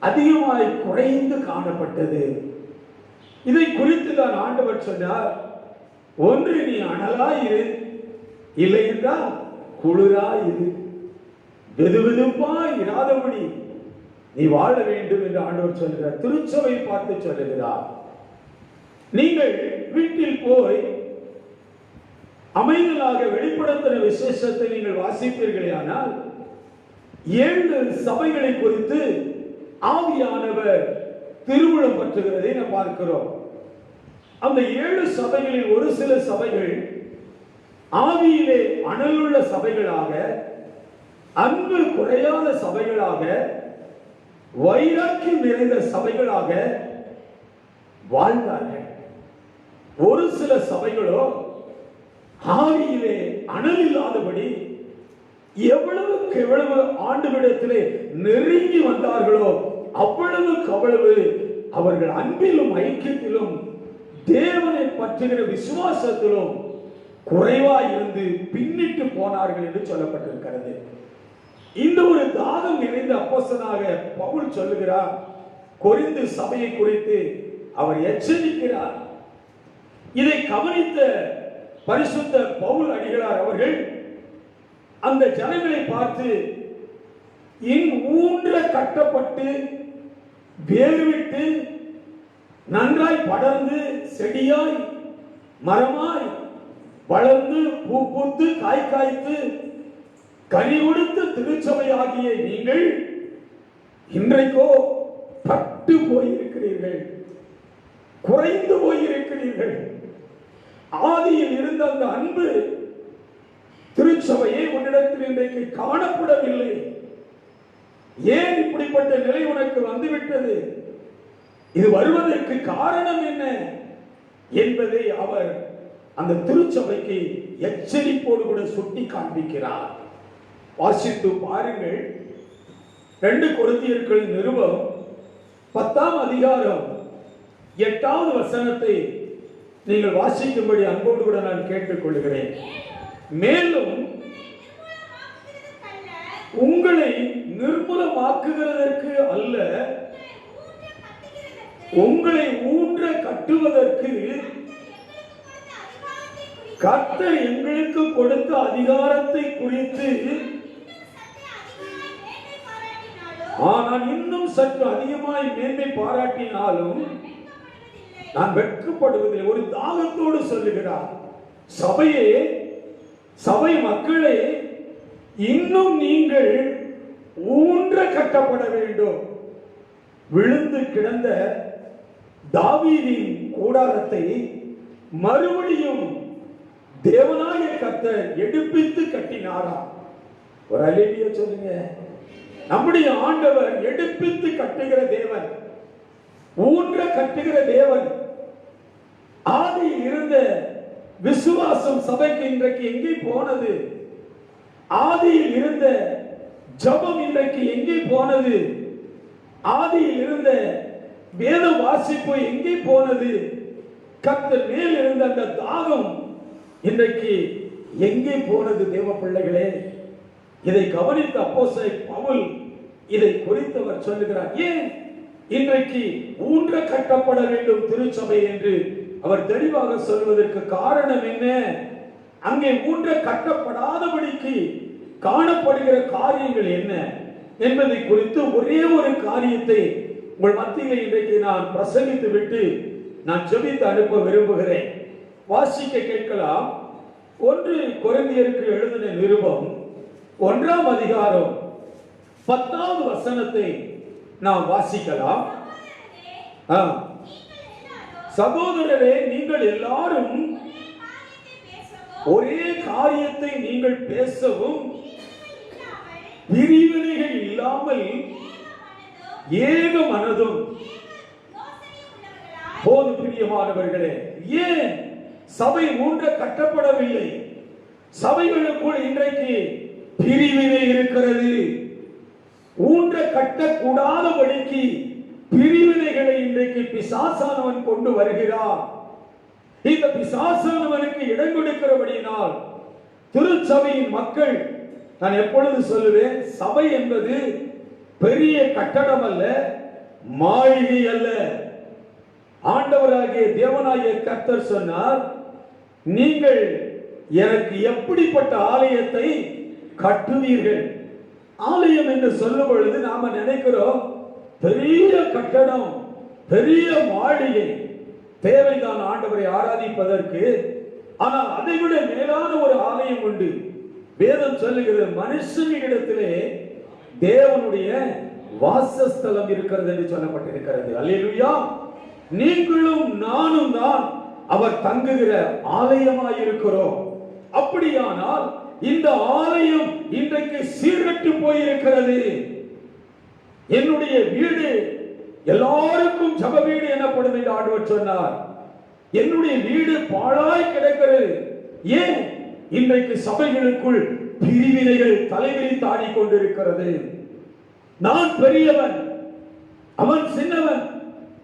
அதிகமாய் குறைந்து காணப்பட்டது. இதை குறித்து தான் ஆண்டவர் சொன்னார், ஒன்று நீ அனலாயிரு, இல்லை என்றால் குளிராயிரு, வெதுவெதுப்பாய் இராதபடி நீ வாழ வேண்டும் என்று ஆண்டவர் சொல்கிறார். திருச்சபை பார்த்து சொல்லுகிறார், நீங்கள் வீட்டில் போய் அமைதலாக வெளிப்படுத்தின விசேஷத்தை நீங்கள் வாசிப்பீர்களே, ஆனால் 7 சபைகளை குறித்து ஆவியானவர் திருவுளம் பற்றுகிறதை நாம் பார்க்கிறோம். அந்த 7 சபைகளில் ஒரு சில சபைகள் ஆவியிலே அனலுள்ள சபைகளாக, அன்பு குறையாத சபைகளாக, வைராக்கியம் நிறைந்த சபைகளாக வாழ்ந்தார்கள். ஒரு சில சபைகளோ ஆவியிலே அனல் இல்லாதபடி எவ்வளவுக்கு எவ்வளவு ஆண்டவரிடத்திலே நெருங்கி வந்தார்களோ அவ்வளவுக்கு அவ்வளவு அவர்கள் அன்பிலும் ஐக்கியத்திலும் தேவனை பற்றுகிற விசுவாசத்திலும் குறைவாய் இருந்து பின்னிட்டு போனார்கள் என்று சொல்லப்பட்டிருக்கிறது. இந்த ஒரு தாகம் நிறைந்த அப்போஸ்தலனாக பவுல் சொல்லுகிறார். கொரிந்து சபையை குறித்து அவர் எச்சரிக்கிறார். இதை கவனித்த பரிசுத்த பவுல் அடிகளார் அவர்கள் அந்த ஜனங்களை பார்த்து, ஊன்ற கட்டப்பட்டு வேர்விட்டு நன்றாய் படர்ந்து செடியாய் மரமாய் வளர்ந்து பூ பூத்து காய் காய்த்து கனி கொடுத்த திருச்சபையாகிய நீங்கள் இன்றைக்கோ பட்டு போயிருக்கிறீர்கள், குறைந்து போயிருக்கிறீர்கள். ஆதியில் இருந்த அந்த அன்பு திருச்சபையை உன்னிடத்தில் இன்றைக்கு காணப்படவில்லை. ஏன் இப்படிப்பட்ட நிலை உனக்கு வந்துவிட்டது? இது வருவதற்கு காரணம் என்ன என்பதை அவர் அந்த திருச்சபைக்கு எச்சரிப்போடு கூட சுட்டி காண்பிக்கிறார். வாசித்து பாருங்கள். 2 கொரிந்தியர்கள் நிருபம் 10ஆம் அதிகாரம் 8வது வசனத்தை நீங்கள் வாசிக்கும்படி அன்போடு கூட நான் கேட்டுக்கொள்கிறேன். மேலும் உங்களை நிர்மூலமாக்குகிறதற்கு அல்ல, உங்களை ஊன்ற கட்டுவதற்கு கர்த்தர் எங்களுக்கு கொடுத்த அதிகாரத்தை குறித்து நான் இன்னும் சற்று அதிகமாய் மேன்மை பாராட்டினாலும் நான் வெட்கப்படுவதில்லை. ஒரு தாகத்தோடு சொல்லுகிறார், சபையே, சபை மக்களே, இன்னும் நீங்கள் ஊன்ற கட்டப்பட வேண்டும். விழுந்து கிடந்த தாவீதின் கூடாரத்தை மறுபடியும் தேவனாகிய கர்த்தர் எடுப்பித்து கட்டினாராம். ஒரு அல்லேலூயா சொல்லுங்க. நம்முடைய ஆண்டவர் எடுப்பித்து கட்டுகிற தேவன், ஊன்ற கட்டுகிற தேவன். ஆதியில் இருந்த விசுவாசம் சபைக்கு இன்றைக்கு எங்கே போனது? ஆதியில் இருந்த ஜெபம் இன்றைக்கு எங்கே போனது? ஆதியில் இருந்த வேத வாசிப்பு எங்கே போனது? கர்த்தர் மேல் இருந்த அந்த தாகம் இன்றைக்கு எங்கே போனது? தேவ பிள்ளைகளே, இதை கவனித்த அப்போஸ்தலன் பவுல் இதை குறித்தவர் சொல்லுகிறார். ஏன் இன்றைக்கு ஊன்ற கட்டப்பட வேண்டும் திருச்சபை என்று அவர் தெளிவாக சொல்வதற்கு காரணம் என்ன? அங்கே ஊன்ற கட்டப்படாதபடிக்கு காணப்படுகிற காரியங்கள் என்ன என்பதை குறித்து ஒரே ஒரு காரியத்தை உங்கள் மத்தியில் இன்றைக்கு நான் பிரசங்கித்து விட்டு நான் ஜெபித்து அனுப்ப விரும்புகிறேன். வாசிக்க கேட்கலாம். 1 கொரிந்தியருக்கு எழுதின நிருபம் 1ஆம் அதிகாரம் 10வது வசனத்தை நாம் வாசிக்கலாம். சகோதரரே, நீங்கள் எல்லாரும் ஒரே காரியத்தை நீங்கள் பேசவும் பிரிவினைகள் இல்லாமல் ஏக மனதும். போது பிரியமானவர்களே, ஏன் சபை ஊன்ற கட்டப்படவில்லை? சபைகளுக்குள் இன்றைக்கு பிரிவினை இருக்கிறது. ஊன்ற கட்டக்கூடாதபடிக்கு பிரிவினைகளை இன்றைக்கு பிசாசானவன் கொண்டு வருகிறான். இந்த பிசாசானவனுக்கு இடம் கொடுக்கிறபடியினால் திருச்சபையின் மக்கள், நான் எப்பொழுது சொல்லுவேன், சபை என்பது பெரிய கட்டடம் அல்ல, மாளிகை அல்ல. ஆண்டவராகிய தேவனாகிய கர்த்தர் சொன்னார், நீங்கள் எனக்கு எப்படிப்பட்ட ஆலயத்தை கட்டுவீர்கள்? ஆலயம் என்று சொல்லும் பொழுது நாம நினைக்கிறோம் பெரிய கட்டடம், பெரிய மாளிகை தேவைதான் ஆண்டவரை ஆராதிப்பதற்கு. ஆனால் அதைவிட மேலான ஒரு ஆலயம் உண்டு. வேதம் சொல்லுகிறது, மனுஷனிடத்திலே தேவனுடைய வாசஸ்தலம் இருக்கிறது என்று சொல்லப்பட்டிருக்கிறது. அல்லேலூயா. நீங்களும் நானும் தான் அவர் தங்குகிற ஆலயமாய் இருக்கிறோம். அப்படியானால் இந்த ஆலயம் இன்றைக்கு சீர்கெட்டு போயிருக்கிறது. என்னுடைய வீடு எல்லாருக்கும் ஜெப வீடு எனப்படும் என்று ஆண்டவர் சொன்னார். என்னுடைய வீடு பாழாய் கிடக்கிறது. ஏன்? இன்றைக்கு சபைகளுக்குள் பிரிவினைகள் தலைவிரித்து ஆடிக்கொண்டிருக்கிறது. நான் பெரியவன், அவன் சின்னவன்,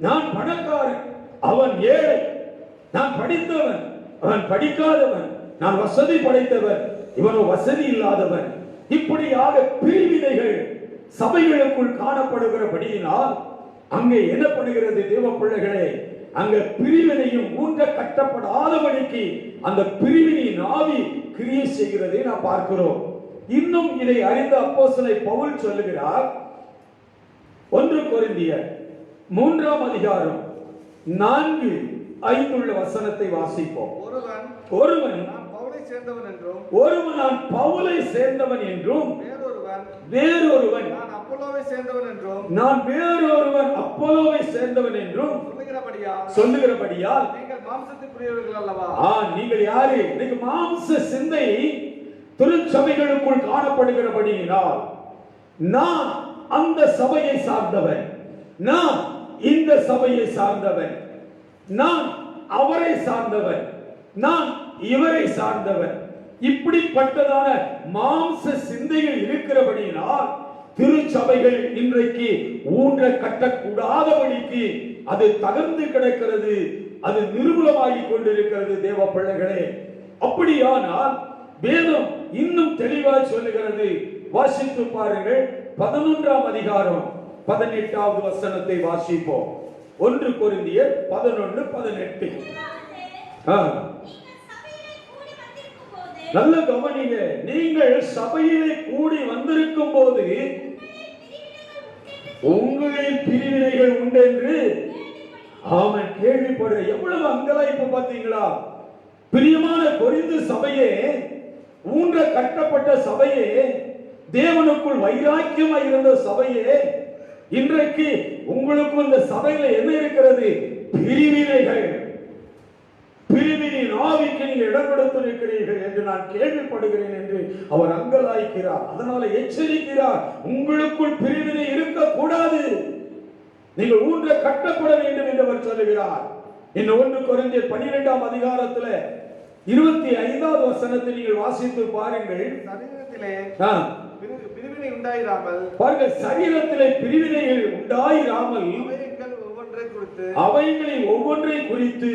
நான் பணக்காரன், அவன் ஏழை, நான் படித்தவன், அவன் படிக்காதவன், நான் வசதி படைத்தவன், இவனோ வசதி இல்லாதவன். இப்படியாக பிரிவினைகள் சபைகளுக்குள் காணப்படுகிறபடியினால் அங்கே என்னப்படுகிறது தேவ பிள்ளைகளே, அங்க பிரிவினையும் ஊன்ற கட்டப்படாதபடிக்கு அந்த பிரிவினையின் ஆவி கிரியை செய்கிறதை நாம் பார்க்கிறோம். இன்னும் இதை அறிந்த அப்போஸ்தலன் பவுல் சொல்லுகிறார். 1 கொரிந்தியர் 3ஆம் அதிகாரம் 4-5 உள்ள வசனத்தை வாசிப்போம். ஒருவன் நான் பவுலை சேர்ந்தவன் என்றும் வேறொருவன் நான் அப்போலோவை சேர்ந்தவன் என்றும் சொல்லுகிறபடியால் நீங்கள் மாம்சத்துக்குரியவர்கள் அல்லவா? நீங்கள் யாரு? இன்னைக்கு மாம்ச சிந்தை திருச்சபைகளுக்குள் காணப்படுகிறபடியினால் நான் அந்த சபையை சார்ந்தவன், நான் இந்த சபையை சார்ந்தவன், நான் அவரை சார்ந்தவன், நான் இவரை சார்ந்தவன், இப்படிப்பட்டதான மாம்ச சிந்தைகள் இருக்கிறபடியினால் திருச்சபைகள் இன்றைக்கு ஊன்ற கட்டக்கூடாதபடிக்கு அது தகர்ந்து கிடக்கிறது, அது நிர்மூலமாகிக் கொண்டிருக்கிறது. தேவ பிள்ளைகளே, அப்படியானால் வேதம் இன்னும் தெளிவாய் சொல்லுகிறது. வாசித்து பாருங்கள். 11ஆம் அதிகாரம் 18வது வசனத்தை வாசிப்போம். 1 கொரிந்தியர் 11:18. நல்ல கவனிங்க. நீங்கள் சபையிலே கூடி வந்திருக்கும் போது உங்களில் பிரிவினைகள் உண்டென்று அவன் கேள்விப்படுற. எவ்வளவு அங்கலாய்ப்பு பார்த்தீங்களா? பிரியமான கொரிந்து சபையே, ஊன்ற கட்டப்பட்ட சபையே, தேவனுக்குள் வைராக்கியமாய் இருந்த சபையே, இன்றைக்கு உங்களுக்கு இந்த சபையில என்ன இருக்கிறது? பிரிவினைகள். பிரிவினின் ஆவிக்கு நீங்க இடம் கொடுத்து இருக்கிறீர்கள். நான் கேள்விப்படுகிறேன் என்று அவர் அங்கலாய்க்கிறார். அதனால எச்சரிக்கிறார், உங்களுக்குள் பிரிவினை இருக்கக்கூடாது, நீங்கள் ஊன்ற கட்டப்பட வேண்டும் என்று அவர் சொல்லுகிறார். இன்னும் 1 கொரிந்தியர் 12ஆம் அதிகாரத்துல 25வது வசனத்தை நீங்கள் வாசித்து பாருங்கள். சரீரத்திலே பிரிவினை உண்டாயிராமல் பாருங்க, சரீரத்திலே பிரிவினைகள் உண்டாயிராமல் அவைகளில் ஒவ்வொன்றை குறித்து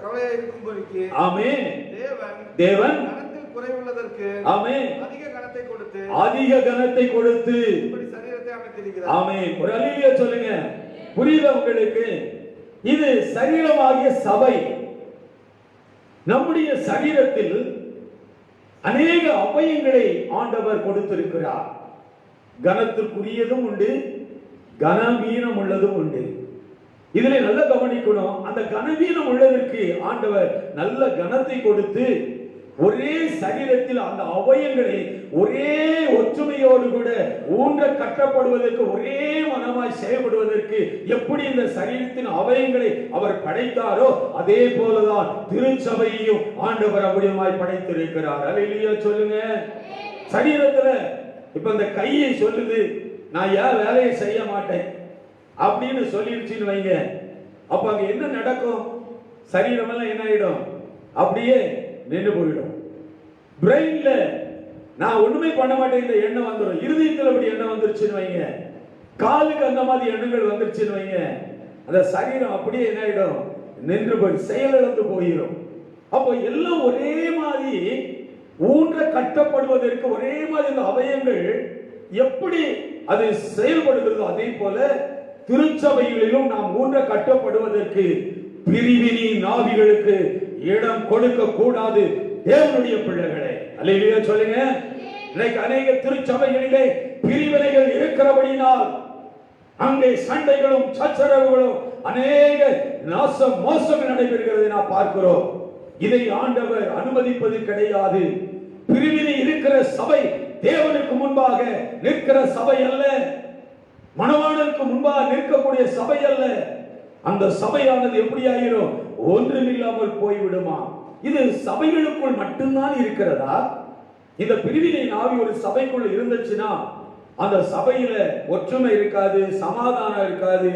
கவலையா இருக்கும்படிக்கு ஆமென் தேவன் கனத்தில் குறைவுள்ளதற்கு ஆமென் அதிக கனத்தை கொடுத்து இப்படி சரீரத்தை அமைத்திருக்கிறார். ஆமென். ஒரு அல்லேலூயா சொல்லுங்க. புரியுதா உங்களுக்கு? இது சரீரமாகிய சபை. நம்முடைய சரீரத்தில் அநேக அவயங்களை ஆண்டவர் கொடுத்திருக்கிறார். கனத்திற்குரியதும் உண்டு, கனவீனம் உள்ளதும் உண்டு. இதுல நல்ல கவனிக்கணும். அந்த கனவீனம் உள்ளதற்கு ஆண்டவர் நல்ல கனத்தை கொடுத்து ஒரே சரீரத்தில் அந்த அவயங்களை ஒரே ஒற்றுமையோடு கூட ஊன்ற கட்டப்படுவதற்கு, ஒரே மனமாய் செயல்படுவதற்கு எப்படி இந்த சரீரத்தின் அவயங்களை அவர் படைத்தாரோ அதே போலதான் திருச்சபையையும் ஆண்டவர் அப்படியமாய் படைத்திருக்கிறார். அல்லேலூயா சொல்லுங்க. சரீரத்துல இப்ப இந்த கையை சொல்லுது, நான் ஏன் வேலையை செய்ய மாட்டேன் அப்படின்னு சொல்லிடுச்சுன்னு வைங்க, அப்ப அங்க என்ன நடக்கும்? சரீரம் எல்லாம் என்ன ஆயிடும்? அப்படியே நின்று போயிடும். பிரெயின்ல நான் ஒண்ணுமே பண்ண மாட்டேன் இந்த எண்ணம் வந்துடும். இருதயத்தில் அப்படி எண்ணம் வந்துருச்சுன்னு வைங்க, காலுக்கு அந்த மாதிரி எண்ணங்கள் வந்துருச்சுன்னு வைங்க, அந்த சரீரம் அப்படியே என்ன ஆயிடும்? நின்று போய் செயலிழந்து போயிடும். அப்போ எல்லாம் ஒரே மாதிரி ஊன்ற கட்டப்படுவதற்கு ஒரே மாதிரி இந்த அவயங்கள் எப்படி அது செயல்படுகிறதோ அதே போல திருச்சபைகளிலும் நாம் ஊன்ற கட்டப்படுவதற்கு பிரிவினை நாவிகளுக்கு இடம் கொடுக்க கூடாது. தேவனுடைய பிள்ளைகளே, அல்லேலூயா சொல்லுங்க. இன்னைக்கு அநேக திருச்சபைகளிலே பிரிவினைகள் இருக்கிறபடியால் அங்கே சண்டைகளும் சச்சரவுகளும் அநேக மோசம் நடைபெறுகிறதை நாம் பார்க்கிறோம். இதை ஆண்டவர் அனுமதிப்பது கிடையாது. பிரிவினை இருக்கிற சபை தேவனுக்கு முன்பாக நிற்கிற சபை அல்ல, மணவாளனுக்கு முன்பாக நிற்கக்கூடிய சபை அல்ல. அந்த சபையானது எப்படி ஆயிரும்? ஒன்றுமில்லாமல் போய்விடுமா? இது சபைகளுக்குள் மட்டும்தான் இருக்கிறதா? இந்த பிரிவினை நாவி ஒரு சபைக்குள் இருந்துச்சுன்னா அந்த சபையில ஒற்றுமை இருக்காது, சமாதானம் இருக்காது,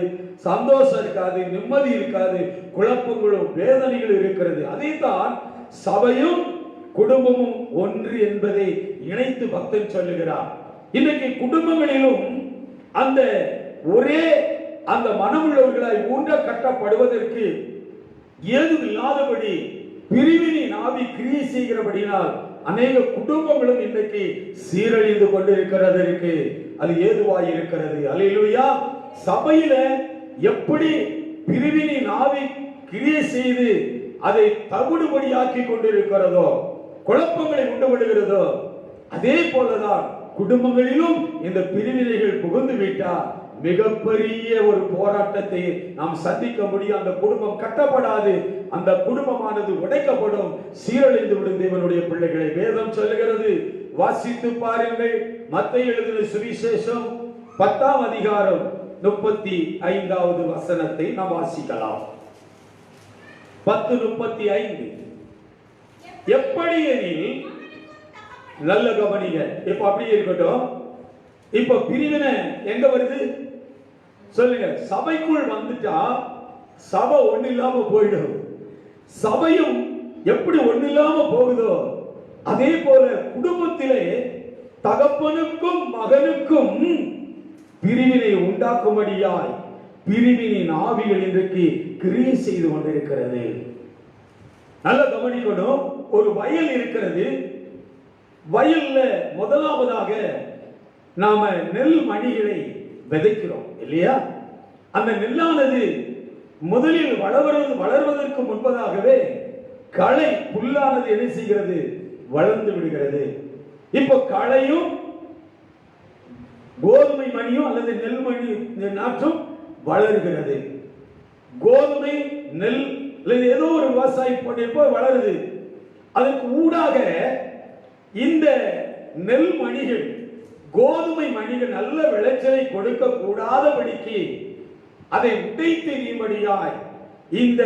சந்தோஷம் இருக்காது, நிம்மதி இருக்காது, குழப்பங்களும் வேதனைகளும் இருக்கிறது. அதைத்தான் சபையும் குடும்பமும் ஒன்று என்பதை இணைத்து பக்தன் சொல்லுகிறார். இன்னைக்கு குடும்பங்களிலும் அந்த ஒரே அந்த மனமுள்ளவர்களாய் ஊன்ற கட்டப்படுவதற்கு ஏதும் இல்லாதபடி பிரிவினை நாவி கிரியை செய்கிறபடினால் அநேக குடும்பங்களும் இன்றைக்கு சீரழிந்து கொண்டிருக்கிறதற்கு அது ஏதுவாய் இருக்கிறது. அல்லேலூயா. சபையில எப்படி பிரிவினை நாவி கிரியை செய்து அதை தவிடுபடியாக்கி கொண்டிருக்கிறதோ, குழப்பங்களை உண்டுபடுகிறதோ, அதே போலதான் குடும்பங்களிலும் இந்த பிரிவினைகள் புகுந்து விட்டால் மிகப்பெரிய ஒரு போராட்டத்தை நாம் சந்திக்க முடியும். அந்த குடும்பம் கட்டப்படாது, அந்த குடும்பமானது உடைக்கப்படும், சீரழிந்து விடும். தேவனுடைய பிள்ளைகளை வேதம் சொல்லுகிறது, வாசித்து பாருங்கள். மத்தேயு எழுதின சுவிசேஷம் 10ஆம் அதிகாரம் 35வது வசனத்தை நாம் வாசிக்கலாம். 10:35. எப்படி எனில், நல்ல கவனிங்க. இப்ப அப்படியே இருக்கட்டும். இப்ப பிரிவினை எங்க வருது சொல்லுங்க? சபைக்குள் வந்துட்டா சபை ஒண்ணு இல்லாம போயிடும். சபையும் எப்படி ஒண்ணு இல்லாம போகுதோ அதே போல குடும்பத்திலே தகப்பனுக்கும் மகனுக்கும் பிரிவினை உண்டாக்கும்படியாய் பிரிவினின் ஆவிகள் இன்றைக்கு கிரியை செய்து கொண்டிருக்கிறது. நல்ல கவனிக்கணும். ஒரு வயல் இருக்கிறது. வயல்ல முதலாவதாக நாம நெல் மணிகளை விதைக்கிறோம் இல்லையா? அந்த நெல்லானது முதலில் வளர்வதற்கு முன்பதாகவே களை புல்லானது என்ன செய்கிறது? வளர்ந்து விடுகிறது. இப்ப களையும் கோதுமை மணியும் அல்லது நெல் மணி நாற்றும் வளர்கிறது. கோதுமை நெல் ஏதோ ஒரு விவசாயி பண்ணிருப்போ வளருது. அதற்கு ஊடாக இந்த நெல் மணிகள் கோதுமை மணிகள் நல்ல விளைச்சலை கொடுக்க கூடாதபடிக்கு அதை உடைத்தெறியும்படியாய் இந்த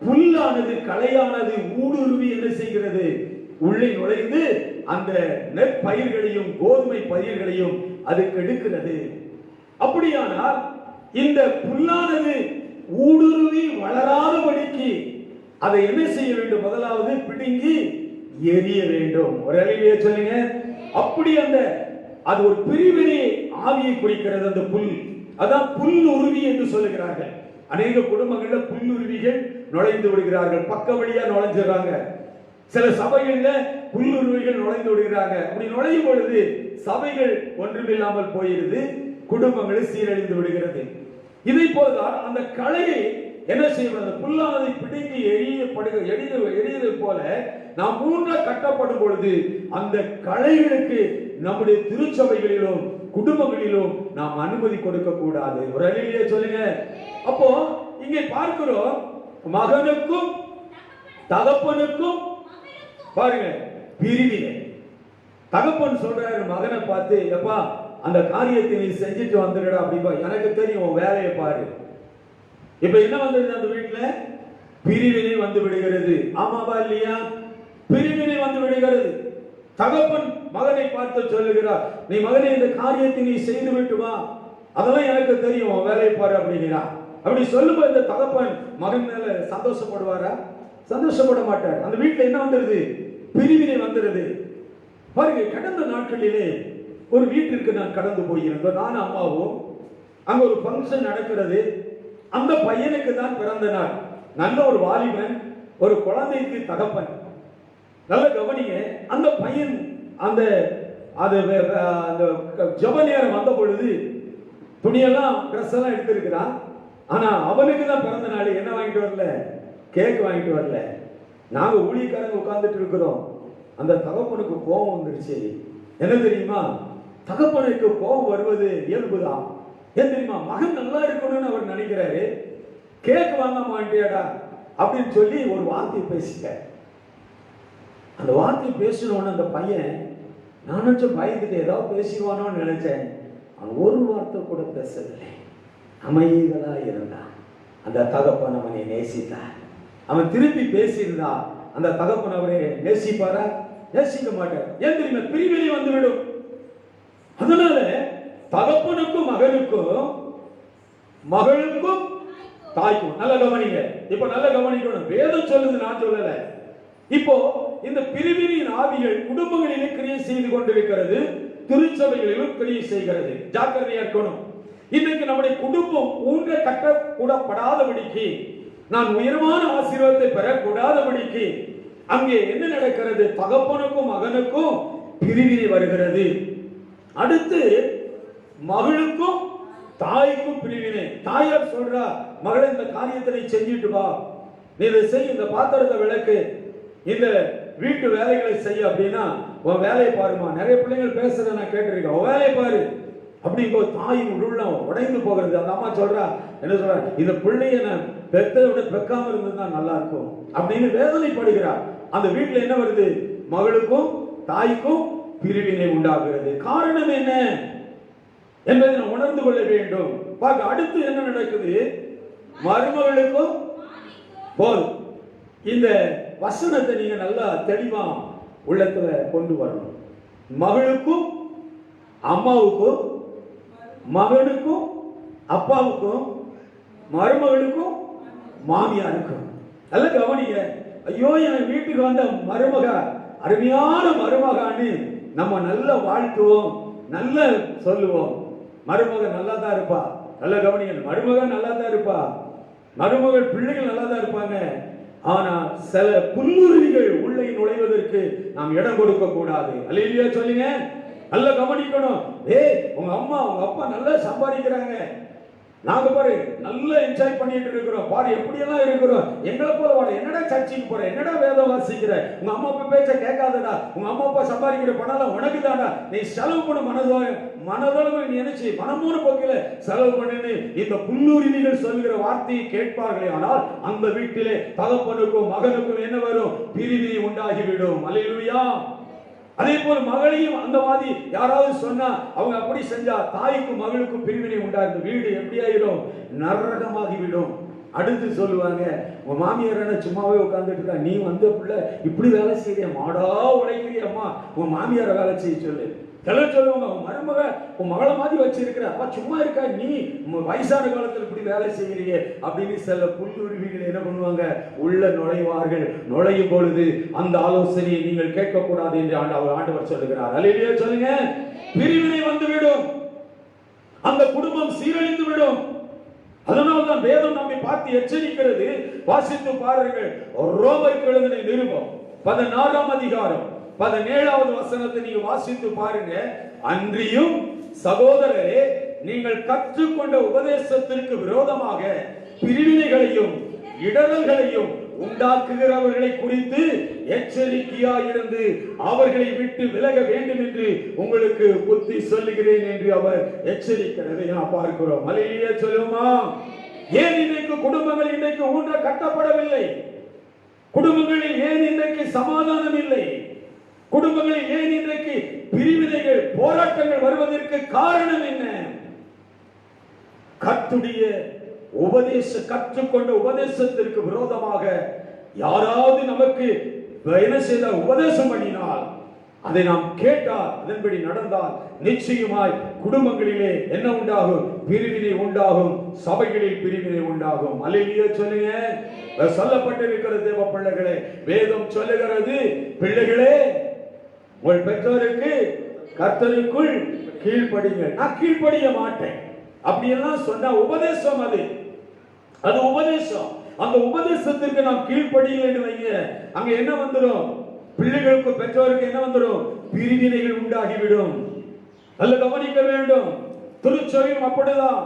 புல்லானது களையானது ஊடுருவி என்ன செய்கிறது? உள்ளே நுழைந்து அந்த நெற்பயிர்களையும் கோதுமை பயிர்களையும் அது கெடுக்கிறது. அப்படியானால் இந்த புல்லானது ஊடுருவி வளராதபடிக்கு அதை என்ன செய்ய வேண்டும்? முதலாவது பிடுங்கி எரிய வேண்டும். ஒரு அறிவியை சொல்லுங்க. அப்படி அது ஒரு பிரிவினை ஆவியை குறிக்கிறது. அந்த புல், அதான் புல் உருவி என்று சொல்லுகிறார்கள். அநேக குடும்பங்கள்ல புல்லுருவிகள் நுழைந்து விடுகிறார்கள், பக்க வழியா நுழைஞ்சிடறாங்க. சில சபைகள்ல புல்லுருவிகள் நுழைந்து விடுகிறாங்க. அப்படி நுழையும் பொழுது சபைகள் ஒன்றுமில்லாமல் போயிருது, குடும்பங்களை சீரழிந்து விடுகிறது. இதை போலதான் அந்த களையை என்ன செய்வது? புல்லானதை பிடுங்கி எரிவது போல நாம் மூன்றா கட்டப்படும் பொழுது அந்த களைகளுக்கு நம்முடைய திருச்சபைகளிலும் குடும்பங்களிலும் நாம் அனுமதி கொடுக்க கூடாது. ஒரு அறிவியை சொல்லுங்க. அப்போ இங்கே பார்க்கிறோம், மகனுக்கும் தகப்பனுக்கும் பாருங்க பிரிவினை. தகப்பன் சொல்றாரு மகனை பார்த்து, எப்பா அந்த காரியத்தை நீ செஞ்சுட்டு வந்துடுடா அப்படிப்பா, எனக்கு தெரியும் உன் வேலையை பாரு. இப்ப என்ன வந்தது? அந்த வீட்டுல பிரிவினை வந்து விடுகிறது. ஆமாவா இல்லையா? பிரிவினை வந்து விடுகிறது. தகப்பன் மகனை பார்த்து சொல்லுகிறார், நீ மகனை இந்த காரியத்தை நீ செய்து விட்டு வா, அதெல்லாம் எனக்கு தெரியும் உன் வேலையை பாரு அப்படிங்கிறார். அப்படி சொல்லும்போது இந்த தகப்பன் மகன் மேல சந்தோஷப்படுவாரா? சந்தோஷப்பட மாட்டார். அந்த வீட்டுல என்ன வந்துருது? பிரிவினை வந்துருது. பாருங்க, கடந்த நாட்களிலே ஒரு வீட்டிற்கு நான் கடந்து போயிருந்தோம், நானும் அம்மாவும். அங்க ஒரு ஃபங்க்ஷன் நடக்கிறது. அந்த பையனுக்கு தான் பிறந்த நாள். நல்ல ஒரு வாலிபன், ஒரு குழந்தைக்கு தகப்பன். நல்ல கவனிங்க. அந்த பையன் அந்த ஜப நேரம் வந்த பொழுது துணியெல்லாம் ட்ரெஸ் எல்லாம் எடுத்திருக்கிறான். ஆனா அவனுக்கு தான் பிறந்த நாள். என்ன வாங்கிட்டு வரல? கேக் வாங்கிட்டு வரல. நாங்க ஊழியக்காரங்க உட்கார்ந்துட்டு இருக்கிறோம். அந்த தகப்பனுக்கு கோபம் வந்துருச்சு. என்ன தெரியுமா? தகப்பனுக்கு கோபம் வருவது இயல்புதான். ஏன் தெரியுமா? மகன் நல்லா இருக்கணும்னு அவர் நினைக்கிறாரு. கேக் வாங்க மாட்டியாடா அப்படின்னு சொல்லி ஒரு வார்த்தை பேசிட்ட. அந்த வார்த்தை பேசணும்னு அந்த பையன், நான் நினைச்ச பயந்துட்டு ஏதாவது பேசிடுவானோன்னு நினைச்சேன். அவன் ஒரு வார்த்தை கூட பேசவில்லை, அமைதிகளா இருந்தான். அந்த தகப்பன் அவனை நேசித்தார். அவன் திருப்பி பேசியிருந்தா அந்த தகப்பன் அவரை நேசிப்பாரா? நேசிக்க மாட்டார். ஏன் தெரியுமா? பிரிவினை வந்துவிடும். அதனால தகப்பனுக்கும் மகனுக்கும், மகளுக்கும் தாய்க்கும், நல்ல கவனிங்க. இப்ப நல்ல கவனிக்கணும். வேதம் சொல்லுது, நான் சொல்லல. இப்போ இந்த பிரிவினையின் ஆவிகள் குடும்பங்களிலே கிரியை செய்து கொண்டிருக்கிறது, திருச்சபைகளிலும் கிரியை செய்கிறது. ஜாக்கிரதையா இருக்கணும். இன்னைக்கு நம்முடைய குடும்பம் ஊன்ற கட்டக்கூடப்படாதபடிக்கு, நான் உயர்வான ஆசீர்வாதத்தை பெறக்கூடாதபடிக்கு அங்கே என்ன நடக்கிறது? தகப்பனுக்கும் மகனுக்கும் பிரிவினை வருகிறது. அடுத்து மகளுக்கும் தாய்க்கும் பிரிவினை. தாயார் சொல்றா, மகளை இந்த காரியத்தை செஞ்சுட்டு வா, நீ இதை செய், இந்த பாத்திரத்தை விளக்கு, இந்த வீட்டு வேலைகளை செய்ய அப்படின்னா உன் வேலையை பாருமா. நிறைய பிள்ளைகள் பேசுறத நான் கேட்டிருக்கேன். உன் வேலையை பாரு அப்படிங்கோ தாயின் உள்ளம் உடைந்து போகிறது. அந்த அம்மா சொல்றா, என்ன சொல்ற, இந்த பிள்ளைய நான் பெற்றதை விட பெக்காம இருந்ததுன்னா நல்லா இருக்கும் அப்படின்னு வேதனைப்படுகிறார். அந்த வீட்டுல என்ன வருது? மகளுக்கும் தாய்க்கும் பிரிவினை உண்டாகிறது. காரணம் என்ன என்பதை நான் உணர்ந்து கொள்ள வேண்டும். பார்க்க அடுத்து என்ன நடக்குது? மருமகளுக்கும் போல் இந்த வசனத்தை நீங்க நல்லா தெளிவா உள்ளத்துல கொண்டு வரணும். மகளுக்கும் அம்மாவுக்கும், மகனுக்கும் அப்பாவுக்கும், மருமகளுக்கும் மாமியாருக்கும். நல்ல கவனிங்க. ஐயோ, என் வீட்டுக்கு வந்த மருமக அருமையான மருமகான்னு நம்ம நல்ல வாழ்த்துவோம், நல்ல சொல்லுவோம். மருமக நல்லா தான் இருப்பா. நல்ல கவனிங்க. மருமகன் நல்லா தான் இருப்பா, மருமகள் பிள்ளைகள் நல்லா தான் இருப்பாங்க. ஆனா சில புல்லுருவிகள் உள்ளே நுழைவதற்கு நாம் இடம் கொடுக்க கூடாது. அல்லேலூயா சொல்லுங்க. நல்ல கவனிக்கணும். ஏய், உங்க அம்மா உங்க அப்பா நல்லா சம்பாதிக்கிறாங்க, நாங்க பாரு நல்லா என்ஜாய் பண்ணிட்டு இருக்கிறோம், பாரு எப்படி எல்லாம் இருக்கிறோம், எங்களை போல வாட, என்னடா சர்ச்சைக்கு போற, என்னடா வேதம் வாசிக்கிற, உங்க அம்மா அப்பா பேச்ச கேட்காதடா, உங்க அம்மா அப்பா சம்பாதிக்கிற பணம் உனக்கு தாண்டா, நீ செலவு பண்ண மனதளவு நீ நினைச்சு மனமூணு போக்கில செலவு பண்ணு இந்த புல்லுரிமைகள் சொல்கிற வார்த்தையை கேட்பார்களே, ஆனால் அந்த வீட்டிலே தகப்பனுக்கும் மகனுக்கும் என்ன வரும்? பிரிவினை உண்டாகிவிடும். அல்லேலூயா. அதே போல மகளையும் அந்த மாதிரி யாராவது சொன்னா, அவங்க அப்படி செஞ்சா தாய்க்கும் மகளுக்கும் பிரிவினை உண்டாகும். வீடு எப்படி ஆயிடும்? நரகமாகிவிடும். அடுத்து சொல்லுவாங்க, உங்க மாமியார் என்ன சும்மாவே உட்கார்ந்துட்டு இருக்கா, நீ வந்த பிள்ளை இப்படி வேலை செய்யறிய, மாடா உழைக்கிறியம்மா, உன் மாமியார வேலை செய்ய சொல்லு. சிலர் சொல்லுவாங்க, உன் மருமக உன் மகளை மாதிரி வச்சிருக்கிற, அப்பா சும்மா இருக்கா, நீ வயசான காலத்தில் இப்படி வேலை செய்கிறீங்க அப்படின்னு சில புல்லுருவிகள் என்ன பண்ணுவாங்க, உள்ள நுழைவார்கள். நுழையும் பொழுது அந்த ஆலோசனையை நீங்கள் கேட்கக்கூடாது என்று ஆண்டவர் சொல்லுகிறார். அல்லேலூயா சொல்லுங்க. பிரிவினை வந்துவிடும், அந்த குடும்பம் சீரழிந்து விடும். அதனால்தான் வேதம் நம்மை பார்த்து எச்சரிக்கிறது. வாசித்து பாருங்கள், ரோமருக்கு எழுதின நிருபம் 16ஆம் அதிகாரம் 17வது வசனத்தை நீங்க வாசித்து பாருங்க. அன்றியும் சகோதரரே, நீங்கள் கற்றுக்கொண்ட உபதேசத்திற்கு விரோதமாக பிரிவினைகளையும் இடரல்களையும் உண்டாக்குகிறவர்களை குறித்து எச்சரிக்கையாயிருந்து அவர்களை விட்டு விலக வேண்டும் என்று உங்களுக்கு புத்தி சொல்லுகிறேன் என்று அவர் எச்சரிக்கிறதை நாம் பார்க்கிறோம். அல்லேலூயா சொல்லுமா. ஏன் இன்றைக்கு குடும்பங்கள் இன்றைக்கு ஊன்ற கட்டப்படவில்லை? குடும்பங்களில் ஏன் இன்றைக்கு சமாதானம் இல்லை? குடும்பங்களில் ஏன் இன்றைக்கு பிரிவினைகள், போராட்டங்கள் வருவதற்கு காரணம் என்ன? கர்த்தருடைய கற்றுக்கொண்ட உபதேசத்திற்கு விரோதமாக யாராவது நமக்கு என்ன செய்த உபதேசம் பண்ணினால், அதை நாம் கேட்டால், அதன்படி நடந்தால் நிச்சயமாய் குடும்பங்களிலே என்ன உண்டாகும்? பிரிவினை உண்டாகும், சபைகளில் பிரிவினை உண்டாகும். அல்லேலூயா சொல்லுங்க. சொல்லப்பட்டிருக்கிற தேவ பிள்ளைகளே, வேதம் சொல்லுகிறது, பிள்ளைகளே உங்கள் பெற்றோருக்கு கர்த்தருக்குள் கீழ்ப்படிங்கள். நான் கீழ்ப்படிய மாட்டேன் அப்படியெல்லாம் சொன்னா உபதேசம், அது உபதேசம். அந்த உபதேசத்திற்கு நாம் கீழ்ப்படியலைன்னு வைங்க, அங்க என்ன வந்துடும்? பிள்ளைகளுக்கு பெற்றோருக்கு என்ன வந்துடும்? பிரிவினைகள் உண்டாகிவிடும். நல்ல கவனிக்க வேண்டும். திருச்சபையும் அப்படிதான்.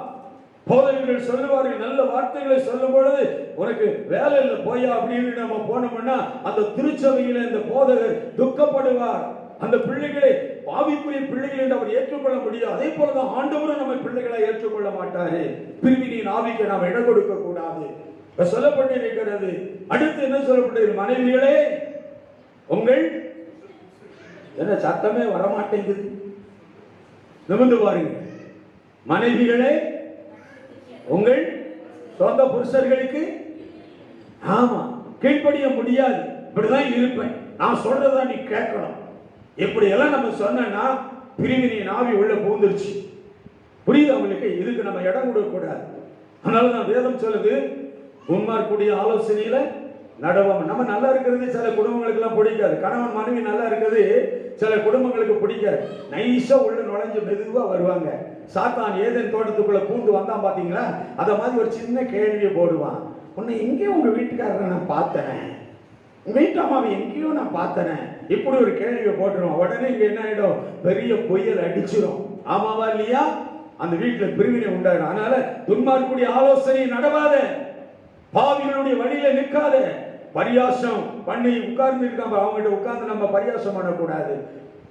போதகர்கள் சொல்லுவார்கள், நல்ல வார்த்தைகளை சொல்லும் பொழுது உனக்கு வேலை இல்லை போயா அப்படின்னு நம்ம போனோம்னா அந்த திருச்சபையில இந்த போதகர் துக்கப்படுவார். அந்த பிள்ளைகளை பாவிக்குரிய பிள்ளைகள் என்று அவர் ஏற்றுக்கொள்ள முடியாது. அதே போலதான் ஆண்டவரும் நம்ம பிள்ளைகளை ஏற்றுக்கொள்ள மாட்டாரு. பிரிவினையின் ஆவிக்கு நாம் இடம் கொடுக்க கூடாது சொல்லப்பட்டிருக்கிறது. அடுத்து என்ன சொல்லப்பட்டிருக்கிறது? மனைவிகளே, உங்கள் என்ன சத்தமே வரமாட்டேங்குது, நிமிர்ந்து பாருங்க. மனைவிகளே, உங்கள் சொந்த புருஷர்களுக்கு ஆமா கீழ்ப்படிய முடியாது. இப்படிதான் இருப்பேன், நான் சொல்றதா நீ கேட்கணும். இப்படி எல்லாம் நம்ம சொன்னா பிரிவினையின் ஆவி உள்ள பூந்துருச்சு. புரியுது அவங்களுக்கு? இதுக்கு நம்ம இடம் கொடுக்க கூடாது. அதனால தான் வேதம் சொல்லுது, உன்மார்க்குடைய ஆலோசனையில நடவாம. நம்ம நல்லா இருக்கிறது சில குடும்பங்களுக்கு எல்லாம் பிடிக்காது. கணவன் மனைவி நல்லா இருக்கிறது சில குடும்பங்களுக்கு பிடிக்காது. நைஸா உள்ள நுழைஞ்சு மெதுவா வருவாங்க. சாத்தான் ஏதேன் தோட்டத்துக்குள்ள பூந்து வந்தான் பாத்தீங்களா, அத மாதிரி ஒரு சின்ன கேள்வியை போடுவான். உன்னை எங்கேயோ உங்க வீட்டுக்காரரை நான் பார்த்தேன், உங்க வீட்டம்மாவை எங்கேயோ நான் பார்த்தேன், இப்படி ஒரு கேள்வியை போட்டுருவோம். உடனே இங்க என்ன ஆயிடும்? பெரிய புயல் அடிச்சிடும். ஆமாவா இல்லையா? அந்த வீட்டுல பிரிவினை உண்டாயிடும். அதனால துன்மார்க்குடைய ஆலோசனை நடவாத, பாவிகளுடைய வழியில நிற்காத. பரியாசம் பண்ணி உட்கார்ந்து இருக்காம அவங்ககிட்ட உட்கார்ந்து நம்ம பரியாசம் பண்ணக்கூடாது.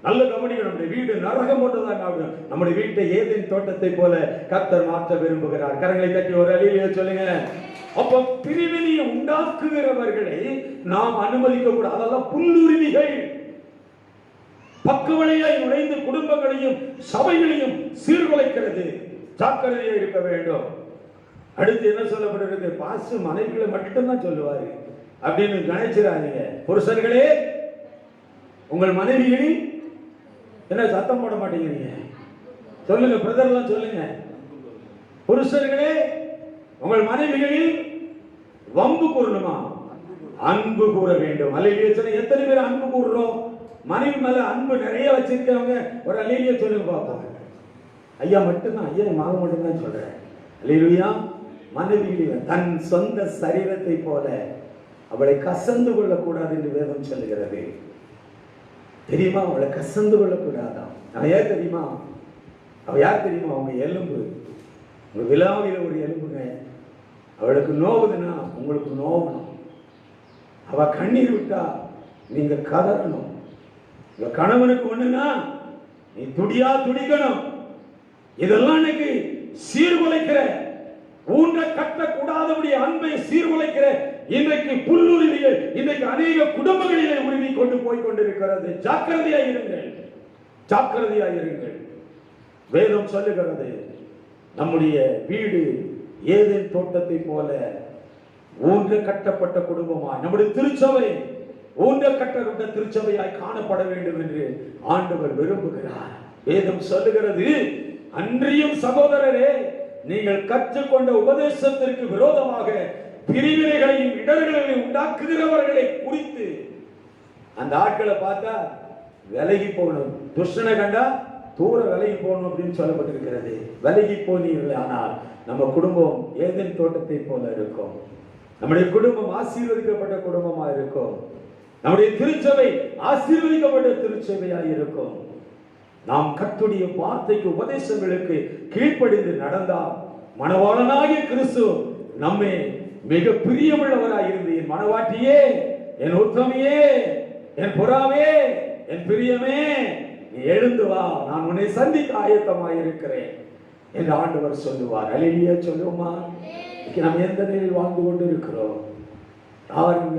நல்ல கவனிக்க, நம்முடைய வீடு நரகம் போட்டுதான் ஆகும். நம்முடைய வீட்டை ஏதேன் தோட்டத்தை போல கர்த்தர் மாற்ற விரும்புகிறார். கரங்களை தட்டி ஒரு அழியில சொல்லுங்க. அப்ப பிரிவினையை உண்டாக்குகிறவர்களை நாம் அனுமதிக்க கூடாது. அதெல்லாம் புல்லுருவிகள் பக்கவழியாய் நுழைந்து குடும்பங்களையும் சபைகளையும் சீர்குலைக்கிறது. ஜாக்கிரதையா இருக்க வேண்டும். அடுத்து என்ன சொல்லப்பட்டிருக்கு? பாசு மனைவிகளை மட்டும்தான் சொல்லுவாரு அப்படின்னு நினைச்சிடாதீங்க. புருஷர்களே, உங்கள் மனைவிகளில் என்ன சத்தம் போட மாட்டேங்கிறீங்க? சொல்லுங்க பிரதர்லாம் சொல்லுங்க. புருஷர்களே, உங்கள் மனைவிகளில் வம்பு கூறணுமா? அன்பு கூற வேண்டும். அல்லேலூயா. எத்தனை பேர் அன்பு கூறுறோம்? மனைவி மேல அன்பு நிறைய வச்சிருக்கவங்க ஒரு அல்லேலூயா சொல்லுங்க பார்ப்போம். ஐயா மட்டும்தான், ஐயா மகன் மட்டும்தான் சொல்றேன். அல்லேலூயா. மனைவிகளில் தன் சொந்த சரீரத்தை போல அவளை கசந்து கொள்ளக்கூடாது என்று வேதம் சொல்லுகிறது. தெரியுமா? அவளை கசந்து கொள்ளக்கூடாதான். அவ யார் தெரியுமா? அவ யார் தெரியுமா? அவங்க எலும்பு, உங்க விழாவில ஒரு எலும்புங்க. அவளுக்கு நோவுதுன்னா உங்களுக்கு நோவணும். அவ கண்ணீர் விட்டா நீங்க கதறணும். உங்க கணவனுக்கு ஒண்ணுன்னா நீ துடியா துடிக்கணும். இதெல்லாம் இன்னைக்கு சீர்குலைக்கிற, ஊன்ற கட்டக்கூடாதபடிய அன்பை சீர்குலைக்கிற இன்றைக்கு புல்லுருவிகள் இன்றைக்கு அநேக குடும்பங்களிலே உருவி கொண்டு போய் கொண்டிருக்கிறது. ஜாக்கிரதையாயிருங்கள், ஜாக்கிரதையாயிருங்கள். வேதம் சொல்லுகிறது, நம்முடைய வீடு ஏதேன் தோட்டத்தை போல ஊன்ற கட்டப்பட்ட குடும்பமாய் நம்முடைய திருச்சபை ஊன்ற கட்டப்பட்ட திருச்சபையாய் காணப்பட வேண்டும் என்று ஆண்டவர் விரும்புகிறார். வேதம் சொல்லுகிறது, அன்றியும் சகோதரரே, நீங்கள் கற்றுக்கொண்ட உபதேசத்திற்கு விரோதமாக பிரிவினைகளையும் இடர்களையும் உண்டாக்குகிறவர்களை குறித்து. அந்த ஆட்களை பார்த்தா விலகி போகணும், துஷ்டனை கண்டா தூர விலகி போகணும் அப்படின்னு சொல்லப்பட்டிருக்கிறது. விலகி போனீர்கள் ஆனால் நம்ம குடும்பம் ஏதேன் தோட்டத்தை போல இருக்கும். நம்முடைய குடும்பம் ஆசீர்வதிக்கப்பட்ட குடும்பமா இருக்கும். நம்முடைய திருச்சபை ஆசீர்வதிக்கப்பட்ட திருச்சபையாய் இருக்கும். நாம் கர்த்தருடைய வார்த்தைக்கு உபதேசங்களுக்கு கீழ்ப்படிந்து நடந்தால் மணவாளனாகிய கிறிஸ்து நம்மை மிக பிரியமுள்ளவராய் இருந்து, என் மணவாட்டியே, என் உத்தமியே, என் புறாவே, என் பிரியமே, நீ எழுந்து வா, நான் உன்னை சந்திக்க ஆயத்தமாய் இருக்கிறேன் என்று ஆண்டவர் சொல்லுவார். அல்லேலூயா சொல்லுவோமா? நாம் எந்த நிலையில் வாழ்ந்து கொண்டு இருக்கிறோம்?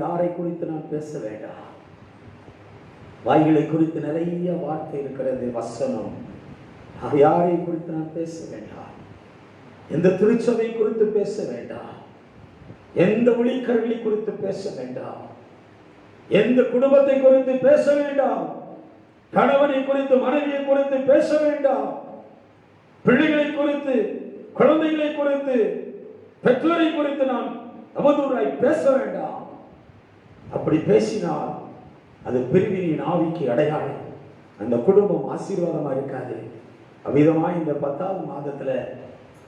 யாரை குறித்து நாம் பேச வேண்டாம். வாய்களை குறித்து நிறைய வார்த்தை இருக்கிறது, வசனம். யாரை குறித்து நாம் பேச வேண்டாம். எந்த திருச்சபை குறித்து பேச வேண்டாம். எந்த ஒளிக்கருவி குறித்து பேச வேண்டாம். எந்த குடும்பத்தை குறித்து பேச வேண்டாம். கணவனை குறித்து, மனைவியை குறித்து பேச வேண்டாம். பிள்ளைகளை குறித்து, குழந்தைகளை குறித்து, பெற்றோரை குறித்து நாம் அவதூறாய் பேச வேண்டாம். அப்படி பேசினால் அது பிரிவினையின் ஆவிக்கு அடையாளம். அந்த குடும்பம் ஆசீர்வாதமா இருக்காது. அவ்விதமாய் இந்த 10வது மாதத்துல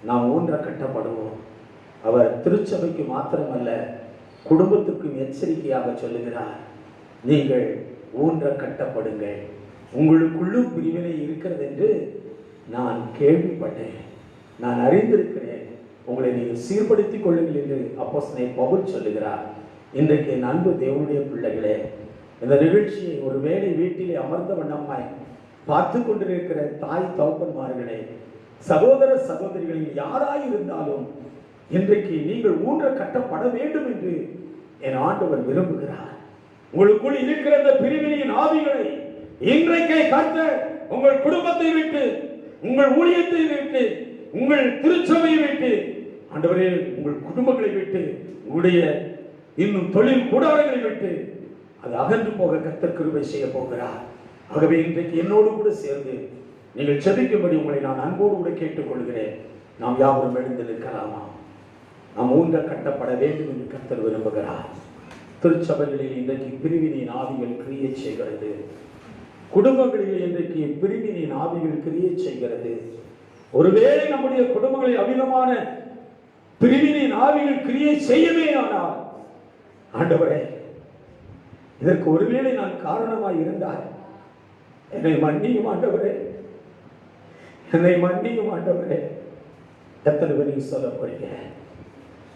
நாம் ஊன்ற கட்டப்படுவோம். அவர் திருச்சபைக்கு மாத்திரமல்ல, குடும்பத்துக்கும் எச்சரிக்கையாக சொல்லுகிறார், நீங்கள் ஊன்ற கட்டப்படுங்கள். உங்களுக்குள்ளும் பிரிவினை இருக்கிறது என்று நான் கேள்விப்பட்டேன், நான் அறிந்திருக்கிறேன். உங்களை நீங்கள் சீர்படுத்திக் கொள்ளுங்கள் என்று அப்போஸ்தலன் பவுல் சொல்லுகிறார். இன்றைக்கு அன்பு தேவனுடைய பிள்ளைகளே, இந்த நிகழ்ச்சியை ஒருவேளை வீட்டிலே அமர்ந்த வண்ணமாய் பார்த்து கொண்டிருக்கிற தாய் தகப்பன்மார்களே, சகோதர சகோதரிகளில் யாராய் இருந்தாலும் இன்றைக்கு நீங்கள் ஊன்ற கட்டப்பட வேண்டும் என்று என் ஆண்டவர் விரும்புகிறார். உங்களுக்குள் இருக்கிற இந்த பிரிவினையின் ஆவிகளை இன்றைக்கே கர்த்தர் உங்கள் குடும்பத்தை விட்டு, உங்கள் ஊழியத்தை விட்டு, உங்கள் திருச்சபையை விட்டு, ஆண்டவரே உங்கள் குடும்பங்களை விட்டு, உங்களுடைய இன்னும் தொழில் கூடாரங்களை விட்டு அது அகன்று போக கர்த்தர் கிருபை செய்ய போகிறார். ஆகவே இன்றைக்கு என்னோடு கூட சேர்ந்து நீங்கள் செபிக்கும்படி உங்களை நான் அன்போடு கூட கேட்டுக்கொள்கிறேன். நாம் யாவரும் எழுந்து நிற்கலாமா? நாம் ஊன்ற கட்டப்பட வேண்டும் என்று கர்த்தர் விரும்புகிறார். திருச்சபைகளில் இன்றைக்கு பிரிவினையின் ஆவிகள் கிரியை செய்கிறது. குடும்பங்களில் இன்றைக்கு பிரிவினையின் ஆவிகள் கிரியை செய்கிறது. ஒருவேளை நம்முடைய குடும்பங்களில் அமிதமான பிரிவினையின் ஆவிகள் கிரியை செய்யவே ஆனால், ஆண்டவரே இதற்கு ஒருவேளை நான் காரணமாய் இருந்தால் என்னை மன்னியும் ஆண்டவரே, என்னை மன்னியும் ஆண்டவரே. எத்தனை பேர் நீங்க சொல்ல போறீங்க?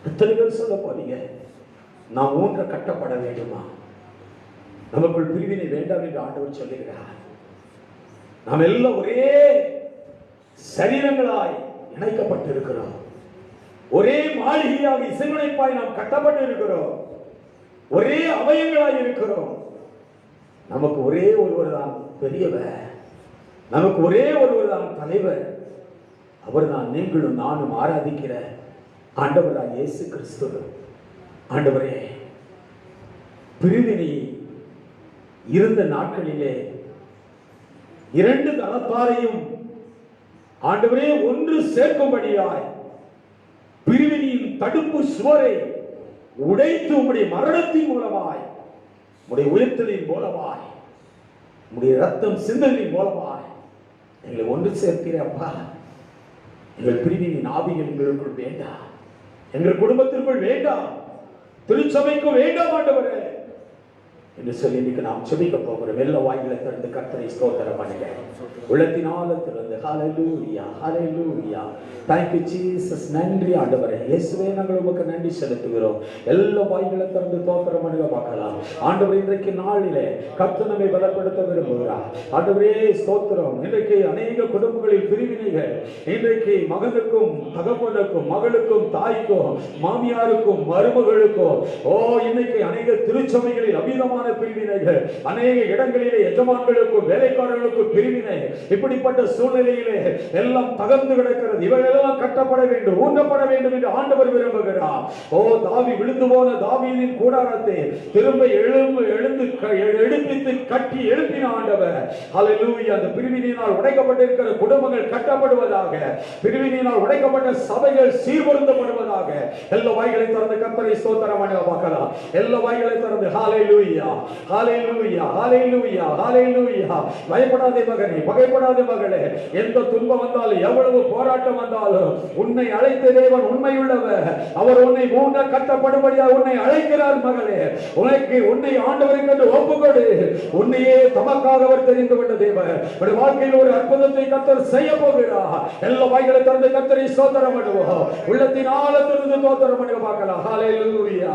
எத்தனை பேர் சொல்ல போறீங்க? நாம் ஊன்ற கட்டப்பட வேண்டுமா? நமக்குள் பிரிவினை வேண்டாம் என்று ஆண்டவர் சொல்லுகிறார். நாம் எல்லாம் ஒரே சரீரங்களாய் இணைக்கப்பட்டிருக்கிறோம். ஒரே மாளிகையாக இசைவனைப்பாய் நாம் கட்டப்பட்டு இருக்கிறோம். ஒரே அவயங்களாய் இருக்கிறோம். நமக்கு ஒரே ஒருவர் தான் பெரியவர். நமக்கு ஒரே ஒருவர் தான் தலைவர். அவர் தான் நீங்களும் நானும் ஆராதிக்கிற ஆண்டவராய் இயேசு கிறிஸ்து. ஆண்டவரே, பிரிவினை இருந்த நாட்களிலே 2 தளத்தாரையும் ஆண்டவரே ஒன்று சேர்க்கும்படியாய் பிரிவினையின் தடுப்பு சுவரை உடைத்து உம்முடைய மரணத்தின் மூலமாய், உம்முடைய உயர்த்தலின் மூலமாய், உம்முடைய ரத்தம் சிந்தலின் மூலமாய் எங்களை ஒன்று சேர்க்கிறப்பா. எங்கள் பிரிவினையின் ஆவிகள் எங்களுக்குள் வேண்டாம், எங்கள் குடும்பத்திற்குள் வேண்டாம், திருச்சபைக்கு வேண்டாம் ஆண்டவரே என்று சொல்லி இன்னைக்கு நாம் செபிக்க போகிறோம். வெள்ள வாய்களை திறந்து கர்த்தரை ஸ்தோத்திரம் பண்ணுங்க. உள்ளத்தினால திறந்து ஹல்லேலூயா, ஹல்லேலூயா. Thank you Jesus. நன்றி ஆண்டவரே. இயேசுவே, நாங்கள் உமக்கு நன்றி செலுத்துகிறோம். எல்லா வாய்களை திறந்து ஸ்தோத்திரம் பண்ணுங்க பார்க்கலாம். ஆண்டவரே, இன்றைக்கு நாளிலே கர்த்தர் நம்மை பலப்படுத்த விரும்புகிறார். ஆண்டவரே ஸ்தோத்திரம். இன்றைக்கு அநேக குடும்பங்களில் பிரிவினைகள், இன்றைக்கு மகனுக்கும் தகப்பனுக்கும், மகளுக்கும் தாய்க்கும், மாமியாருக்கும் மருமகளுக்கும், இன்னைக்கு அநேக திருச்சபைகளில் அபிதமான விதமான பிரிவினைகள், அநேக இடங்களிலே எஜமான்களுக்கும் வேலைக்காரர்களுக்கும் பிரிவினை, இப்படிப்பட்ட சூழ்நிலையிலே எல்லாம் தகர்ந்து கிடக்கிறது. இவைகளெல்லாம் கட்டப்பட வேண்டும், ஊன்றப்பட வேண்டும் என்று ஆண்டவர் விரும்புகிறார். ஓ தாவி விழுந்து போன தாவீதின் கூடாரத்தை திரும்ப எழுப்பித்து கட்டி எழுப்பின ஆண்டவர். ஹல்லேலூயா. அந்த பிரிவினையினால் உடைக்கப்பட்டிருக்கிற குடும்பங்கள் கட்டப்படுவதாக, பிரிவினையினால் உடைக்கப்பட்ட சபைகள் சீர்படுத்தப்படுவதாக. எல்லா வாய்களை திறந்து கர்த்தரை ஸ்தோத்திரம் பண்ண பார்க்கலாம். எல்லா வாய்களை திறந்து ஹல்லேலூயா, ஹல்லேலூயா, ஹல்லேலூயா, ஹல்லேலூயா. பயப்படாதே மகனே, பகைப்படாதே மகளே. எந்த துன்பம் வந்தாலும், எவ்வளவு போராட்டம் வந்தாலும், உன்னை அழைத்த தேவன் உண்மையுள்ளவர். அவர் உன்னை மூண்ட கட்டப்படும்படியாக உன்னை அழைக்கிறார் மகளே. உன்னை ஆண்டவருக்கு என்று ஒப்புக்கொடு. உன்னையே தமக்காக அவர் தெரிந்து கொண்ட தேவன் உடைய வாழ்க்கையில் ஒரு அற்புதத்தை கர்த்தர் செய்ய போகிறார். எல்லா வாய்களை திறந்து கர்த்தரை ஸ்தோத்திரம் பண்ணுவோம். உள்ளத்தின் ஆழத்திலிருந்து ஸ்தோத்திரம் பண்ணி பார்க்கலாம். ஹல்லேலூயா,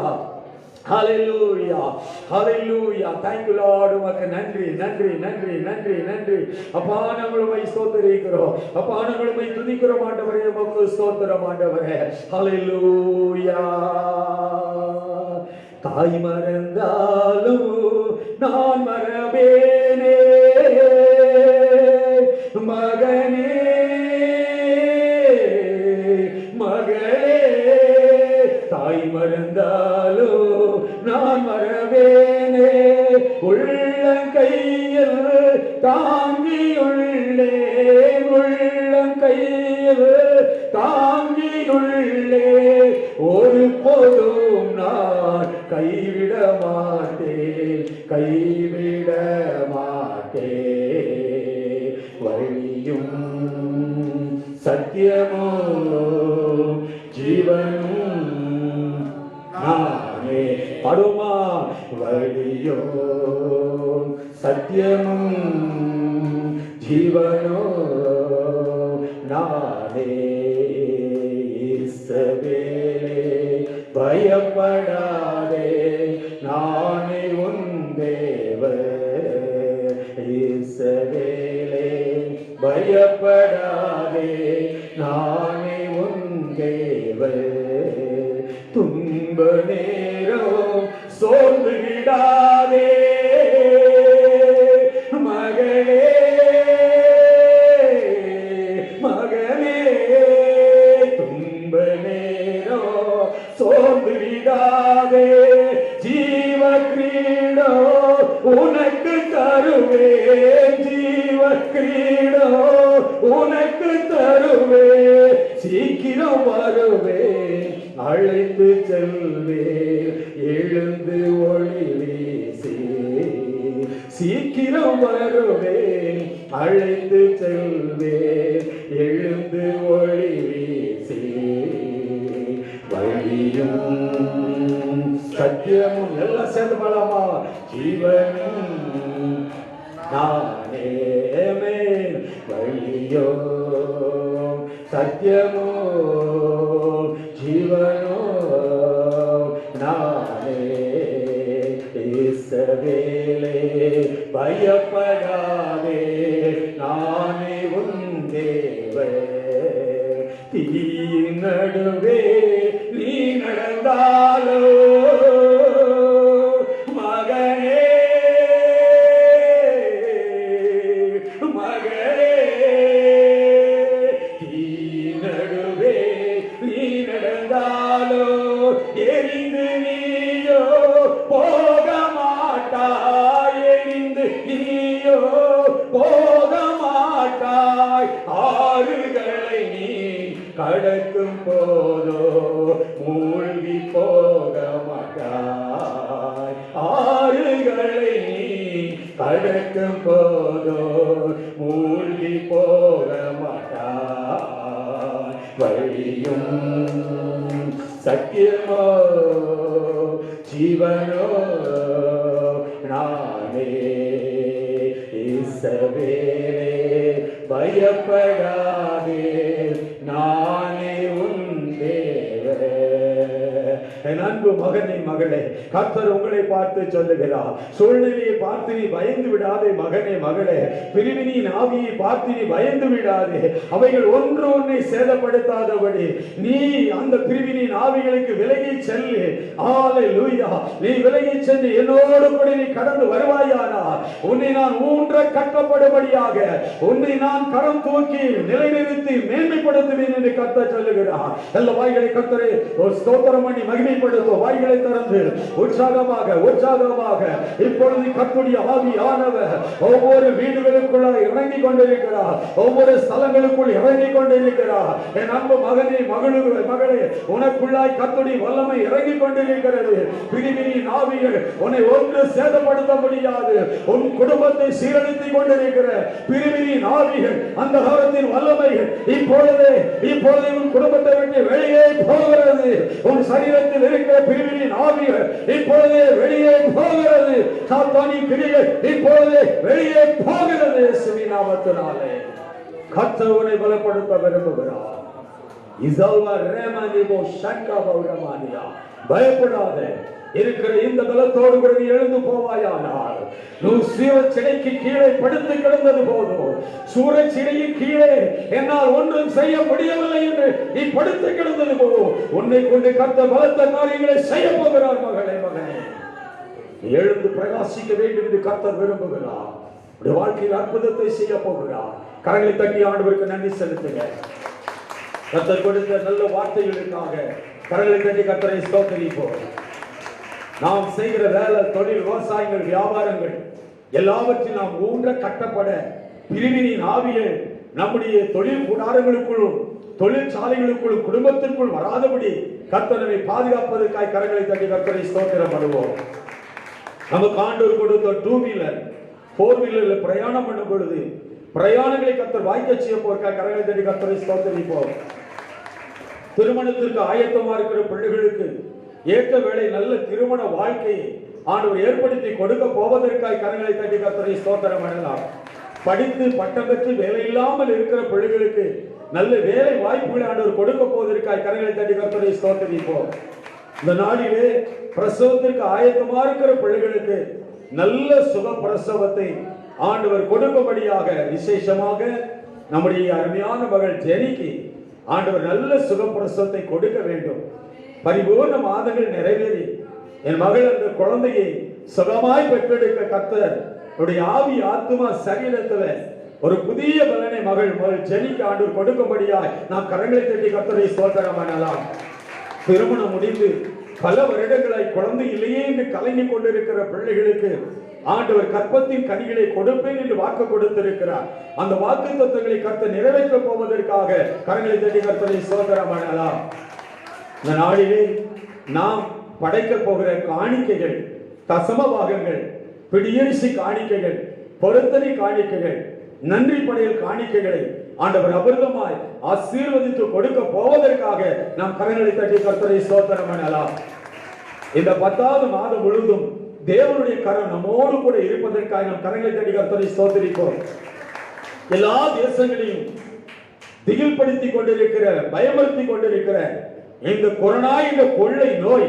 ஹல்லேலூயா, ஹல்லேலூயா. Thank you Lord. உமக்கு நன்றி, நன்றி, நன்றி, நன்றி, நன்றி. அப்பா நாங்கள் உம்மை ஸ்தோத்திரிக்கிறோம். அப்பா நாங்கள் உம்மை துதிக்கிறோம் ஆண்டவரே. உமக்கு ஸ்தோத்திரம் ஆண்டவரே. ஹல்லேலூயா. தாய் மறந்தாலும் நான் மறவேனே மகனே மகளே. தாய் மறந்தாலோ நான் மறவேனே, உள்ளங்கையில் தாங்கியுள்ளே, உள்ளங்கையில் தாங்கியுள்ளே. ஒரு போதும் நான் கைவிட மாட்டேன், கைவிட மாட்டேன். வழியும் சத்தியமோ ஜீவனும் நானே. படுமா வழியோ சத்தியமும் ஜீவனோ நானே. இயேசுவே பயப்படாதே, நானே உன் தேவன். இயேசுவே பயப்படாதே, நானே உன் தேவன். துன்ப நேரம் சோர்ந்து விடாதே மகளே, மகளே. துன்ப நேரம் சோர்ந்து விடாதே, ஜீவ கிரீடோ உனக்கு தருவே, ஜீவ கிரீடோ உனக்கு தருவே. சீக்கிரம் வருவே, அழைத்து செல்வே, எழுந்து ஒளி வீசி. சீக்கிரம் வருவே, அழைத்து செல்வே, எழுந்து ஒளி வீசி. வழியும் சத்தியமும் எல்லாம் சேர்ந்து பாடாமா. ஜீவனும் நானே. வழியோ சத்தியமோ ஜீவனோ நானே. இயேசுவே பயப்படாதே, நானே உன் தேவன். தீயின் நடுவே நீ நடந்தாலோ மகனே, மகளே. தீயின் நடுவே நீ நடந்தாலோ எரிந்து நீயோ போக மாட்டாய், எரிந்து நீயோ போக மாட்டாய். ஆறுகளை நீ கடக்கும் போதோ மூழ்கி போக மாட்டாய். ஆறுகளை நீ கடக்கும் போதோ மூழ்கி போக மாட்டாய். வழியும் சத்தியமோ ஜீவனோ நானே. இயேசுவே பயப்படாதே, நானே உன் தேவன். என் அன்பு மகனே மகளே, கர்த்தர் உங்களை பார்த்து சொல்லுகிறார். சூழ்நிலையை பார்த்து நீ பயந்து விடாதே மகனே மகளே. பிரிவினின் ஆவியை பார்த்து நீ பயந்து விடாதே. அவைகள் ஒன்று உன்னை சேதப்படுத்தாதபடி நீ அந்த பிரிவினின் ஆவிகளுக்கு விலகி செல்லு. ஹalleluya. நீ விலகி சென்று என்னோடு கூட நீ கடந்து வருவாயானால் உன்னை நான் ஊன்ற கட்டப்படும்படியாக உன்னை நான் கரம் தூக்கி நிலைநிறுத்தி மேன்மைப்படுத்துவேன் என்று கர்த்தர் சொல்லுகிறார். எல்லா வாய்களை கர்த்தரே ஒரு ஸ்தோத்திரம் பண்ணி மகிமைப்படுத்தும். வாய்களை திறந்து உற்சாகமாக இப்பொழுது கர்த்தருடைய ஆவியானவர் ஒவ்வொரு வீடுகளுக்குள்ள இறங்கி கொண்டிருக்கிறார். ஒவ்வொரு ஸ்தலங்களுக்குள் இறங்கி கொண்டிருக்கிறார். என் அன்பு மகனே மகளே, உனக்குள்ளாய் கர்த்தருடைய வல்லமை இறங்கி கொண்டிருக்கிறது. பிரிவினின் ஆவிகள் உன்னை ஒன்று சேதப்படுத்த முடியாது. உன் குடும்பத்தை சீரழித்துக் கொண்டிருக்கிற பிரிவினின் ஆவிகள், அந்த காலத்தின் வல்லமைகள் இப்பொழுதே உன் குடும்பத்தை விட்டு வெளியே போகிறது. உன் சரீரத்தில் இருக்கிற பிரிவினின் ஆவிகள் இப்பொழுதே வெளியே போகிறது. சாத்தானின் கிரியைகள் இப்பொழுதே வெளியே போகிறது. இயேசுவின் நாமத்தினாலே கர்த்தர் உன்னை பலப்படுத்த விரும்புகிறார். பயப்படாத, இருக்கிற இந்த பலத்தோடு கூட நீ எழுந்து போவாயானால் சூரச்சிடைக்கு கீழே படுத்து கிடந்தது போதும். சூரச்சிடையின் கீழே என்னால் ஒன்றும் செய்ய முடியவில்லை என்று நீ படுத்து கிடந்தது போதும். உன்னை கொண்டு கர்த்தர் பலத்த காரியங்களை செய்ய போகிறார். மகனே, நீ எழுந்து பிரகாசிக்க வேண்டும் என்று கர்த்தர் விரும்புகிறார். உடைய வாழ்க்கையில் அற்புதத்தை செய்ய போகிறார். கரங்களை தட்டி ஆண்டவருக்கு நன்றி செலுத்துங்க. கர்த்தர் கொடுத்த நல்ல வார்த்தைகளுக்காக கரங்களை தட்டி கர்த்தரை ஸ்தோத்திரிப்போம். நாம் செய்கிற வேலை, தொழில், விவசாயங்கள், வியாபாரங்கள் எல்லாவற்றையும் நாம் ஊன்ற கட்டப்பட பிரிவினின் ஆவியை நம்முடைய தொழில் கூடாரங்களுக்குள்ளும் தொழிற்சாலைகளுக்குள்ளும் குடும்பத்திற்குள் வராதபடி கர்த்தரை பாதுகாப்பதற்காக கரங்களை தட்டி கர்த்தரை ஸ்தோத்திரம் பண்ணுவோம். நமக்கு ஆண்டவர் கொடுத்த 2 வீலர் 4 வீலர்ல பிரயாணம் பண்ணும் பொழுது பிரயாணங்களை கர்த்தர் வாய்க்க செய்ய போறதுக்காக கரங்களை தட்டி கர்த்தரை ஸ்தோத்திரிப்போம். திருமணத்திற்கு ஆயத்தமா இருக்கிற பிள்ளைகளுக்கு ஏற்ற வேளை நல்ல திருமண வாழ்க்கையை ஆண்டவர் ஏற்படுத்தி கொடுக்க போவதற்காக கரங்களை தட்டி கர்த்தரை ஸ்தோத்திரம் பண்ணலாம். படித்து பட்டம் பெற்று வேலை இல்லாமல் இருக்கிற பிள்ளைகளுக்கு நல்ல வேலை வாய்ப்புகளை ஆண்டவர் கொடுக்க போவதற்காக கரங்களை தட்டி கர்த்தரை ஸ்தோத்திரிப்போம். இந்த நாளிலே பிரசவத்திற்கு ஆயத்தமா இருக்கிற பிள்ளைகளுக்கு நல்ல சுக பிரசவத்தை ஆண்டவர் கொடுக்கும்படியாக விசேஷமாக நம்முடைய அருமையான மகள் ஜெனிக்கு ஆண்டவர் நல்ல சுகப்பிரசவத்தை கொடுக்க வேண்டும். பரிபூர்ண மாதங்கள் நிறைவேறி என் மகள் அந்த குழந்தையை சுகமாய் பெற்றெடுக்க கர்த்தர் ஆவி ஆத்துமா சரீரத்துல ஒரு புதிய பலனை மகள் ஜெனிக்கு ஆண்டவர் கொடுக்கும்படியாய் நாம் கரங்களை தட்டி கர்த்தரை ஸ்தோத்திரம் பண்ணலாம். திருமணம் முடிந்து பல வருடங்களாய் குழந்தை இல்லையே என்று கலங்கி கொண்டிருக்கிற பிள்ளைகளுக்கு ஆண்டவர் கற்பத்தின் கனிகளை கொடுப்பேன் என்று வாக்கு கொடுத்திருக்கிறார். அந்த வாக்கு தத்துவங்களை கர்த்தர் நிறைவேற்ற போவதற்காக கரங்களை தட்டி கர்த்தரை ஸ்தோத்திரம் பண்ணலாம். இந்த நாளிலே நாம் படைக்க போகிற காணிக்கைகள், தசம பாகங்கள், பிடியரிசி காணிக்கைகள், பொருத்தனை காணிக்கைகள், நன்றி படையல் காணிக்கைகளை ஆண்டவர் அபூர்வமாய் ஆசீர்வதித்து கொடுக்க போவதற்காக நாம் கரங்களை தட்டி கர்த்தரை ஸ்தோத்திரம் பண்ணலாம். இந்த 10வது மாதம் முழுவதும் தேவனுடைய கரம் நம்மோடு கூட இருப்பதற்காக நாம் கரங்களை தட்டி கர்த்தரை ஸ்தோத்திரிப்போம். எல்லா தேசங்களையும் திகில்படுத்திக் கொண்டிருக்கிற, பயமுறுத்தி கொண்டிருக்கிற இந்த கொரோனா என்ற கொள்ளை நோய்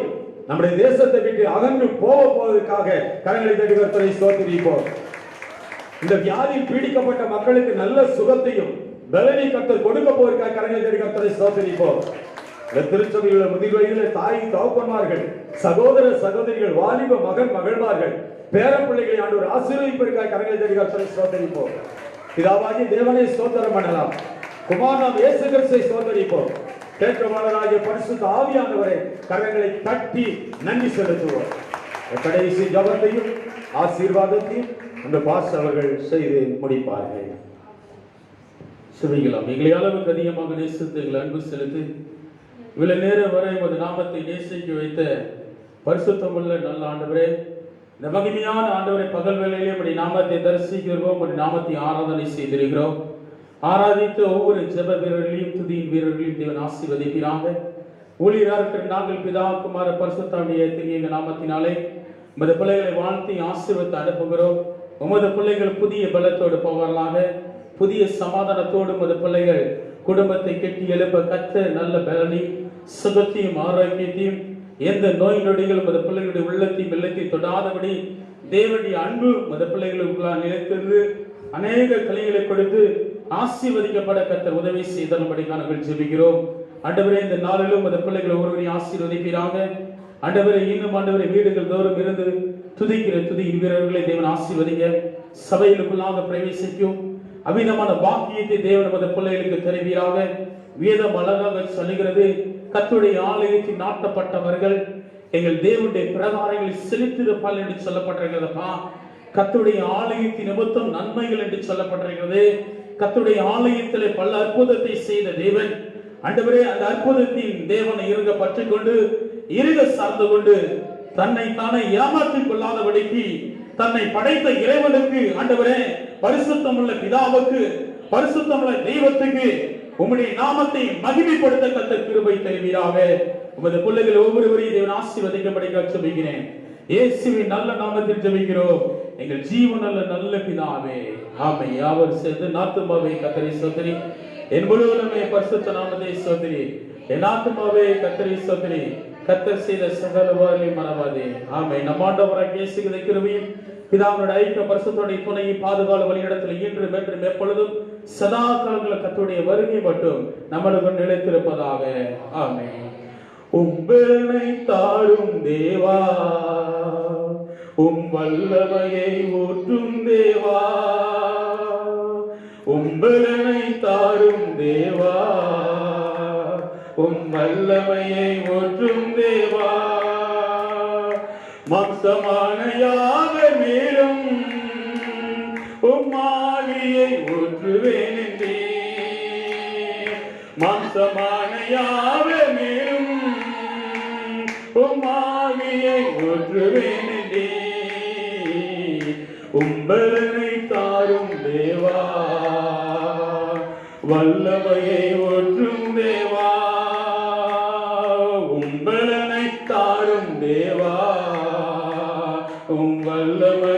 நம்முடைய தேசத்தை விட்டு அகன்று போவதற்காக கரங்களை தட்டி கர்த்தரை ஸ்தோத்திரிப்போம். இந்த வியாதியில் பீடிக்கப்பட்ட மக்களுக்கு நல்ல சுகத்தையும் பலனை கர்த்தர் கொடுக்க போவதற்காக கரங்களை தட்டி கர்த்தரை ஸ்தோத்திரிப்போம். திருச்சபையில் உள்ள முதிர் வயதில் தாய் தகப்பன்மார்கள், சகோதர சகோதரிகள், வாலிப மகன் மகள்மார்கள், பேர பிள்ளைகளை ஆண்டவர் ஆசீர்வதிப்பதற்காக கரங்களை தட்டி கர்த்தரை ஸ்தோத்திரிப்போம். பிதாவாகிய தேவனை ஸ்தோத்திரம் பண்ணலாம். குமாரனாகிய இயேசு கிறிஸ்துவை ஸ்தோத்திரிப்போம். கேட்கவாளராகிய பரிசுத்த ஆவியானவரை கரங்களை தட்டி நன்றி செலுத்துவோம். கடைசி ஜபத்தையும் ஆசீர்வாதத்தையும் அந்த பாஸ்டர் அவர்கள் செய்து முடிப்பார்கள். சுவைகளாம் எங்களை அளவுக்கு அதிகமாக நேசித்து எங்களை அன்பு செலுத்தி இவ்வளவு நேரம் வரை உமது நாமத்தை நேசிக்க வைத்த பரிசுத்தமுள்ள நல்ல ஆண்டவரே, இந்த மகிமையான ஆண்டவரை பகல் வேளையிலே உம்முடைய நாமத்தை தரிசிக்கிறோம், உம்முடைய நாமத்தை ஆராதனை செய்திருக்கிறோம். ஆராதித்த ஒவ்வொரு ஜெப வீரர்களையும் துதியின் வீரர்களையும் தேவன் ஆசீர்வதிக்கிறாங்க. ஊழியராக இருக்கிற நாங்கள் பிதா குமார பரிசுத்தாவிய திரிய நாமத்தினாலே உமது பிள்ளைகளை வாழ்த்தி ஆசீர்வதித்து அனுப்புகிறோம். உமது பிள்ளைகள் புதிய பலத்தோடு போவார்களாக. புதிய சமாதானத்தோடு உமது பிள்ளைகள் குடும்பத்தை கெட்டி எழுப்ப கர்த்தர் நல்ல பலனையும் சுகத்தையும் ஆரோக்கியத்தையும், எந்த நோய் நொடிகள் உமது பிள்ளைகளுடைய உள்ளத்தையும் வெள்ளத்தையும் தொடாதபடி தேவனுடைய அன்பு உமது பிள்ளைகளுக்குள்ளாக நிலைத்திருந்து அநேக கலைகளை கொடுத்து ஆசீர்வதிக்கப்பட கர்த்தர் உதவி செய்தபடிக்காக நாங்கள் ஜெபிக்கிறோம். ஆண்டவரே, இந்த நாளிலும் உமது பிள்ளைகள் ஒருவரையும் ஆசீர்வதிப்பீராக. ஆண்டவரை இன்னும் ஆண்டவரை வீடுகள் தோறும் இருந்து துதிக்கிற துதியின் வீரர்களை தேவன் ஆசீர்வதிங்க. சபையிலுக்குள்ளாக பிரவேசிக்கும் அவிதமான பாக்கியத்தை தேவன் நமது பிள்ளைகளுக்கு தருவீராக. வேதம் அழகாக சொல்லுகிறது, கர்த்தருடைய ஆலயத்தில் நாட்டப்பட்டவர்கள் எங்கள் தேவனுடைய பிரகாரங்களில் செலுத்திருப்பார்கள் என்று சொல்லப்பட்டிருக்கிறதப்பா. கர்த்தருடைய ஆலயத்தின் நிமித்தம் நன்மைகள் என்று சொல்லப்பட்டிருக்கிறது. கர்த்தருடைய ஆலயத்திலே பல அற்புதத்தை செய்த தேவன் ஆண்டவரே, அந்த அற்புதத்தின் தேவனை இருக பற்றிக் கொண்டு இருக சார்ந்து கொண்டு தன்னை தானே ஏமாற்றிக் கொள்ளாதபடிக்கு தன்னை படைத்த இறைவனுக்கு ஆண்டவரே, பரிசுத்தமுள்ள பிதாவுக்கு, பரிசுத்தமுள்ள தெய்வத்துக்கு உம்முடைய நாமத்தை மகிமைப்படுத்த கர்த்தர் கிருபை தருவீராக. உமது பிள்ளைகள் ஒவ்வொருவரையும் தேவன் ஆசீர்வதிக்கும்படி ஜெபிக்கிறேன். இயேசுவின் நல்ல நாமத்தில் ஜெபிக்கிறோம் எங்கள் ஜீவனுள்ள நல்ல பிதாவே, ஆமென். யாவர் சேர்ந்து ஆத்துமாவே கர்த்தரை ஸ்தோத்திரி, என் முழுவதுமே பரிசுத்த நாமத்தை ஸ்தோத்திரி, என் ஆத்துமாவே கர்த்தரை ஸ்தோத்திரி, கர்த்தர் செய்த சகல உபகாரங்களையும் மறவாதே. ஆமென். நம் ஆண்டவராகிய இயேசு கிறிஸ்துவின் கிருபையும் பிதாவுடைய ஐக்கிய பரிசுத்தோடைய துணையை பாதுகால வழியிடத்தில் இன்றும் என்றும் எப்பொழுதும் சதா காலங்களில் கர்த்தருடைய வருகை மட்டும் நம்மளுக்கு நிலைத்திருப்பதாக. ஆமென். உம்பனை தாரும் தேவா, உம் வல்லமையை ஊற்றும் தேவா, உம்பனை தாரும் தேவா, உம் வல்லமையை ஊற்றும் தேவா, மாம்சமான யாவர் மேலும் உம் ஆவியை ஊற்றுவேன் என்றே, மாம்சமான யாவர் மேலும் உம் ஆவியை ஊற்றுவேன் என்றே, உம்பலனை தாரும் தேவா, வல்லமையை ஊற்றும் தேவா, உம்பலனை தாரும் தேவா, உம் வல்லமை